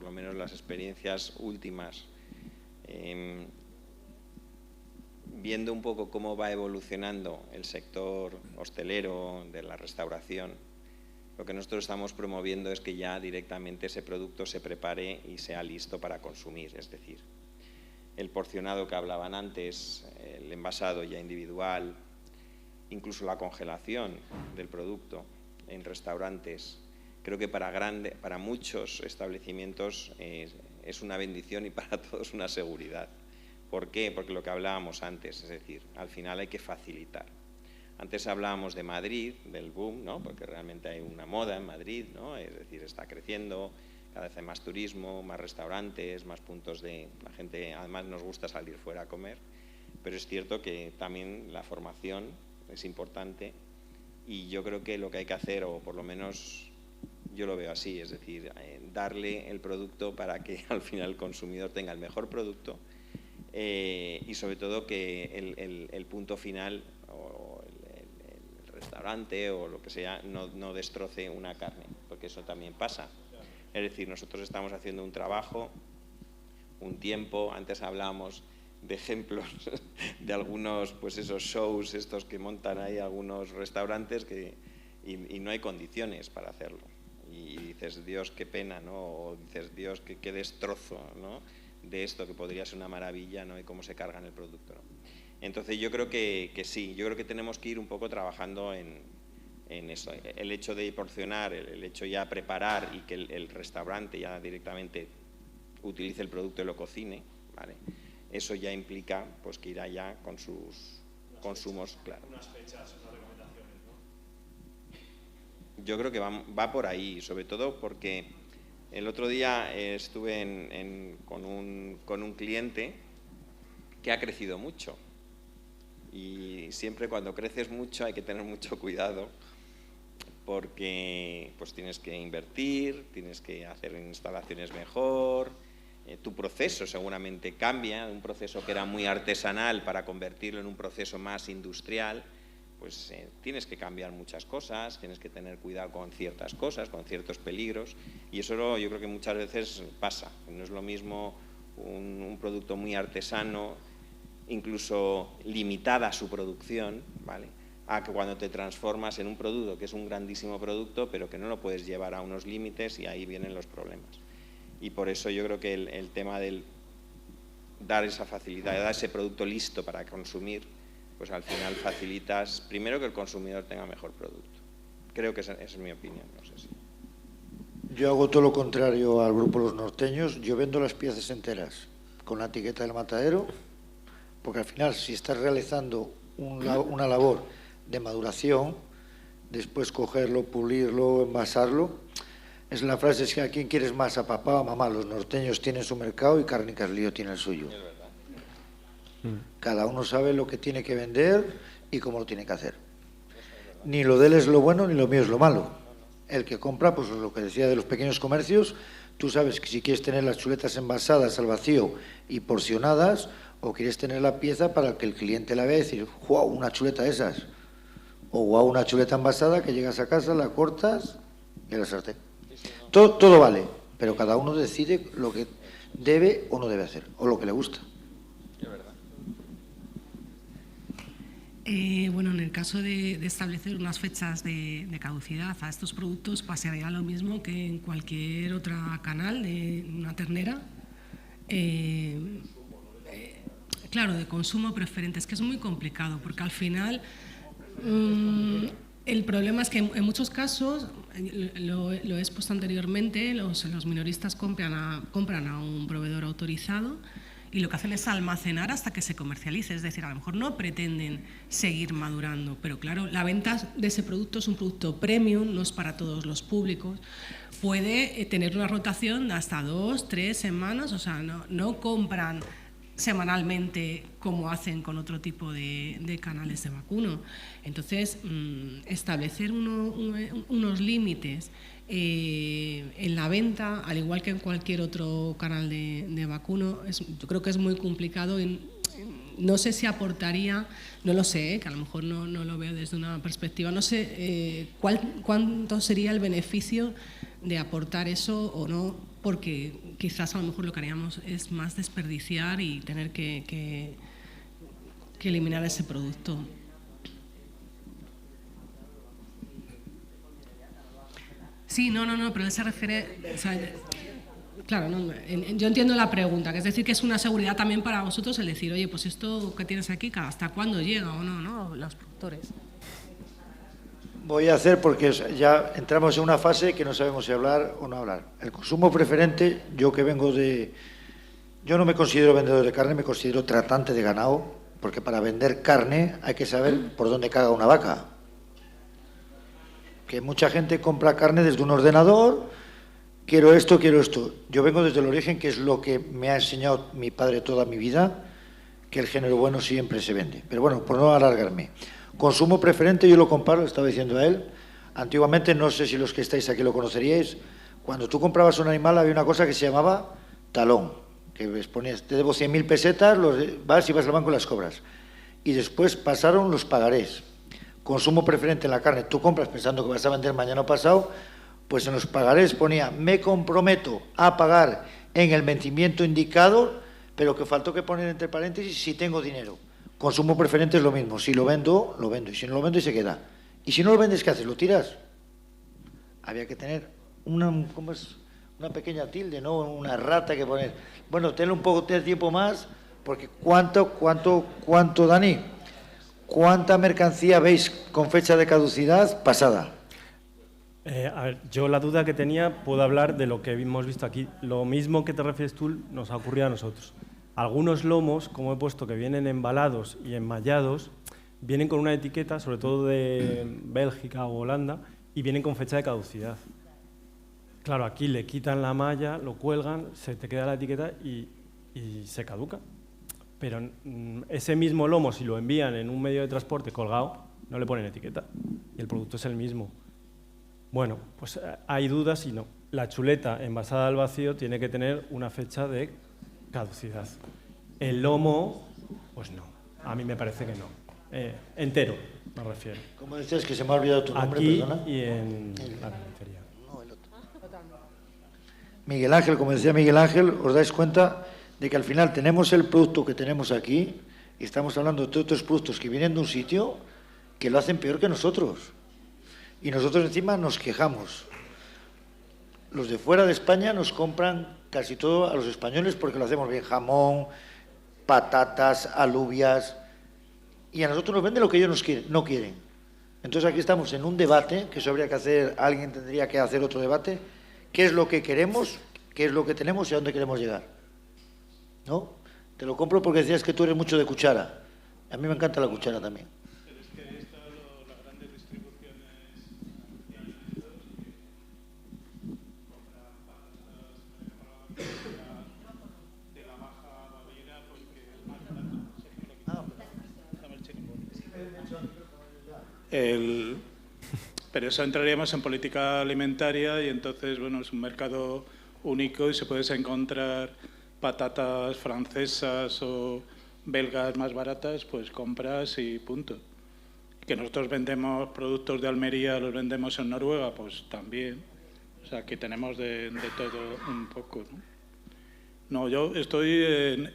lo menos las experiencias últimas, viendo un poco cómo va evolucionando el sector hostelero, de la restauración, lo que nosotros estamos promoviendo es que ya directamente ese producto se prepare y sea listo para consumir, es decir, el porcionado que hablaban antes, el envasado ya individual, incluso la congelación del producto en restaurantes. Creo que para muchos establecimientos es una bendición y para todos una seguridad. ¿Por qué? Porque lo que hablábamos antes, es decir, al final hay que facilitar. Antes hablábamos de Madrid, del boom, ¿no? Porque realmente hay una moda en Madrid, ¿no? Es decir, está creciendo, cada vez hay más turismo, más restaurantes, más puntos de... La gente, además, nos gusta salir fuera a comer, pero es cierto que también la formación es importante y yo creo que lo que hay que hacer, o por lo menos yo lo veo así, es decir, darle el producto para que al final el consumidor tenga el mejor producto y sobre todo que el punto final o el restaurante o lo que sea no destroce una carne, porque eso también pasa. Es decir, nosotros estamos haciendo un trabajo, un tiempo, antes hablábamos de ejemplos de algunos, pues esos shows estos que montan ahí algunos restaurantes y no hay condiciones para hacerlo. Y dices, Dios, qué pena, ¿no? O dices, Dios, qué destrozo, ¿no? De esto que podría ser una maravilla, ¿no? Y cómo se cargan el producto, ¿no? Entonces yo creo que sí, yo creo que tenemos que ir un poco trabajando en eso. El hecho de porcionar, el hecho ya de preparar y que el restaurante ya directamente utilice el producto y lo cocine, ¿vale? Eso ya implica pues que irá ya con sus consumos, claro. Unas fechas, unas recomendaciones, ¿no? Yo creo que va por ahí, sobre todo porque el otro día estuve con un cliente que ha crecido mucho y siempre cuando creces mucho hay que tener mucho cuidado porque pues tienes que invertir, tienes que hacer instalaciones mejor. Tu proceso seguramente cambia, un proceso que era muy artesanal para convertirlo en un proceso más industrial, pues tienes que cambiar muchas cosas, tienes que tener cuidado con ciertas cosas, con ciertos peligros, y eso yo creo que muchas veces pasa. No es lo mismo un producto muy artesano, incluso limitada su producción, ¿vale?, a que cuando te transformas en un producto que es un grandísimo producto, pero que no lo puedes llevar a unos límites y ahí vienen los problemas. Y por eso yo creo que el tema del dar esa facilidad, dar ese producto listo para consumir, pues al final facilitas, primero, que el consumidor tenga mejor producto. Creo que esa es mi opinión, no sé si. Yo hago todo lo contrario al grupo Los Norteños. Yo vendo las piezas enteras con la etiqueta del matadero, porque al final, si estás realizando una labor de maduración, después cogerlo, pulirlo, envasarlo. Es la frase, es que ¿a quién quieres más? ¿A papá o a mamá? Los norteños tienen su mercado y Cárnicas Lío tiene el suyo. Es verdad. Cada uno sabe lo que tiene que vender y cómo lo tiene que hacer. Ni lo de él es lo bueno, ni lo mío es lo malo. El que compra, pues lo que decía de los pequeños comercios, tú sabes que si quieres tener las chuletas envasadas al vacío y porcionadas, o quieres tener la pieza para que el cliente la vea y decir, ¡guau, una chuleta de esas! O ¡guau, una chuleta envasada que llegas a casa, la cortas y a la sartén. Todo vale, pero cada uno decide lo que debe o no debe hacer, o lo que le gusta. Es verdad. Bueno, en el caso de establecer unas fechas de caducidad a estos productos, pasaría lo mismo que en cualquier otro canal de una ternera. Claro, de consumo preferente. Es que es muy complicado, porque al final el problema es que en muchos casos, lo he expuesto anteriormente, los minoristas compran a un proveedor autorizado y lo que hacen es almacenar hasta que se comercialice. Es decir, a lo mejor no pretenden seguir madurando, pero claro, la venta de ese producto es un producto premium, no es para todos los públicos. Puede tener una rotación de hasta 2, 3 semanas, o sea, no compran semanalmente como hacen con otro tipo de canales de vacuno. Entonces, establecer unos límites en la venta, al igual que en cualquier otro canal de vacuno, yo creo que es muy complicado. No sé si aportaría, no lo sé, que a lo mejor no lo veo desde una perspectiva, no sé cuánto sería el beneficio de aportar eso o no, porque quizás a lo mejor lo que haríamos es más desperdiciar y tener que eliminar ese producto. Sí, no, pero él se refiere... O sea, claro, no, yo entiendo la pregunta, que es decir, que es una seguridad también para vosotros el decir, oye, pues esto que tienes aquí, ¿hasta cuándo llega o no, no? Los productores. Voy a hacer, porque ya entramos en una fase que no sabemos si hablar o no hablar. El consumo preferente, yo que vengo de... Yo no me considero vendedor de carne, me considero tratante de ganado, porque para vender carne hay que saber por dónde caga una vaca. Que mucha gente compra carne desde un ordenador, quiero esto. Yo vengo desde el origen, que es lo que me ha enseñado mi padre toda mi vida, que el género bueno siempre se vende. Pero bueno, por no alargarme. Consumo preferente, yo lo comparo, estaba diciendo a él, antiguamente, no sé si los que estáis aquí lo conoceríais, cuando tú comprabas un animal había una cosa que se llamaba talón, que ponías, te debo 100.000 pesetas, vas y vas al banco y las cobras. Y después pasaron los pagarés. Consumo preferente en la carne, tú compras pensando que vas a vender mañana o pasado, pues en los pagarés ponía, me comprometo a pagar en el vencimiento indicado, pero que faltó que poner entre paréntesis si tengo dinero. Consumo preferente es lo mismo, si lo vendo, lo vendo, y si no lo vendo y se queda. Y si no lo vendes, ¿qué haces? ¿Lo tiras? Había que tener una pequeña tilde, ¿no? Una rata que poner. Bueno, tenle un poco de tiempo más, porque ¿cuánto, Dani? ¿Cuánta mercancía veis con fecha de caducidad pasada? A ver, yo la duda que tenía, puedo hablar de lo que hemos visto aquí. Lo mismo que te refieres tú nos ha ocurrido a nosotros. Algunos lomos, como he puesto, que vienen embalados y enmallados, vienen con una etiqueta, sobre todo de Bélgica o Holanda, y vienen con fecha de caducidad. Claro, aquí le quitan la malla, lo cuelgan, se te queda la etiqueta y se caduca. Pero ese mismo lomo, si lo envían en un medio de transporte colgado, no le ponen etiqueta y el producto es el mismo. Bueno, pues hay dudas y no. La chuleta envasada al vacío tiene que tener una fecha de caducidad. El lomo, pues no. A mí me parece que no. Entero, me refiero. ¿Cómo decías que se me ha olvidado tu nombre, aquí perdona? Y en la carnicería. No, el otro. Miguel Ángel, como decía Miguel Ángel, os dais cuenta de que al final tenemos el producto que tenemos aquí y estamos hablando de otros productos que vienen de un sitio que lo hacen peor que nosotros. Y nosotros encima nos quejamos. Los de fuera de España nos compran casi todo a los españoles porque lo hacemos bien, jamón, patatas, alubias, y a nosotros nos venden lo que ellos no quieren. Entonces aquí estamos en un debate, que eso habría que hacer, alguien tendría que hacer otro debate, qué es lo que queremos, qué es lo que tenemos y a dónde queremos llegar. ¿No? Te lo compro porque decías que tú eres mucho de cuchara. A mí me encanta la cuchara también. Pero es que esto, las grandes distribuciones compran patatas de la baja valía porque es más barato. Pero eso entraríamos en política alimentaria y entonces, bueno, es un mercado único y se puedes encontrar patatas francesas o belgas más baratas, pues compras y punto. Que nosotros vendemos productos de Almería, los vendemos en Noruega, pues también. O sea, que tenemos de todo un poco, ¿no? No, yo estoy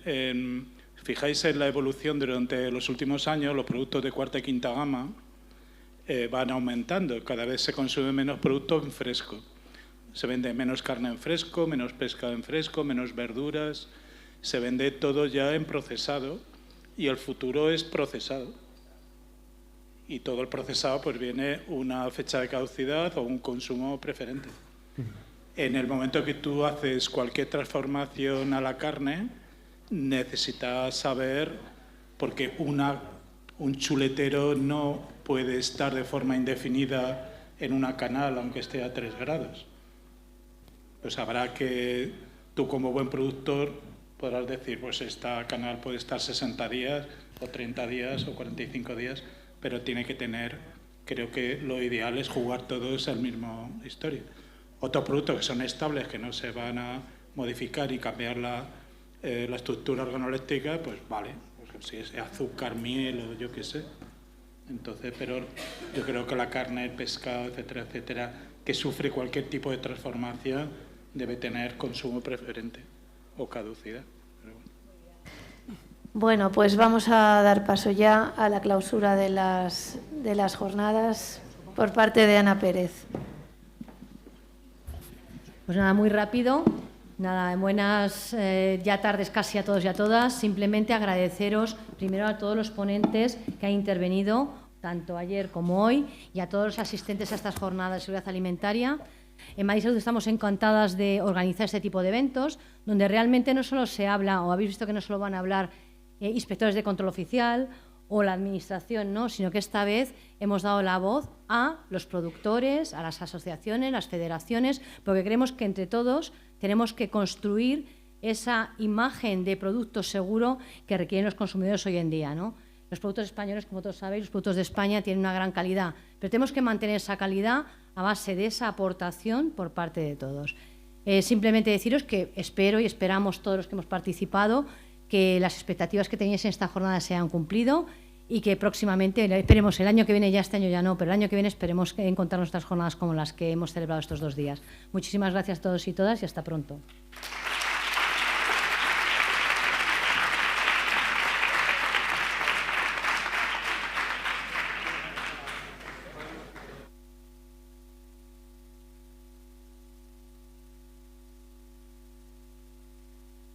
fijáis en la evolución durante los últimos años, los productos de cuarta y quinta gama van aumentando, cada vez se consume menos producto en fresco. Se vende menos carne en fresco, menos pescado en fresco, menos verduras, se vende todo ya en procesado y el futuro es procesado. Y todo el procesado pues viene una fecha de caducidad o un consumo preferente. En el momento que tú haces cualquier transformación a la carne, necesitas saber, porque un chuletero no puede estar de forma indefinida en una canal, aunque esté a 3 grados. Pues habrá que, tú como buen productor, podrás decir, pues esta canal puede estar 60 días, o 30 días, o 45 días, pero tiene que tener, creo que lo ideal es jugar todos el mismo historia. Otros productos que son estables, que no se van a modificar y cambiar la estructura organoléptica, pues vale, pues si es azúcar, miel o yo qué sé. Entonces, pero yo creo que la carne, el pescado, etcétera, etcétera, que sufre cualquier tipo de transformación debe tener consumo preferente o caducidad. Bueno, pues vamos a dar paso ya a la clausura de las jornadas por parte de Ana Pérez. Pues nada, muy rápido. Nada, buenas ya tardes casi a todos y a todas. Simplemente agradeceros primero a todos los ponentes que han intervenido, tanto ayer como hoy, y a todos los asistentes a estas jornadas de seguridad alimentaria. En Madrid Salud estamos encantadas de organizar este tipo de eventos, donde realmente no solo se habla, o habéis visto que no solo van a hablar inspectores de control oficial o la administración, no, sino que esta vez hemos dado la voz a los productores, a las asociaciones, las federaciones, porque creemos que entre todos tenemos que construir esa imagen de producto seguro que requieren los consumidores hoy en día, ¿no? Los productos españoles, como todos sabéis, los productos de España tienen una gran calidad, pero tenemos que mantener esa calidad a base de esa aportación por parte de todos. Simplemente deciros que espero y esperamos todos los que hemos participado que las expectativas que teníais en esta jornada se han cumplido y que próximamente, esperemos el año que viene, ya este año ya no, pero el año que viene esperemos encontrar nuestras jornadas como las que hemos celebrado estos 2 días. Muchísimas gracias a todos y todas y hasta pronto.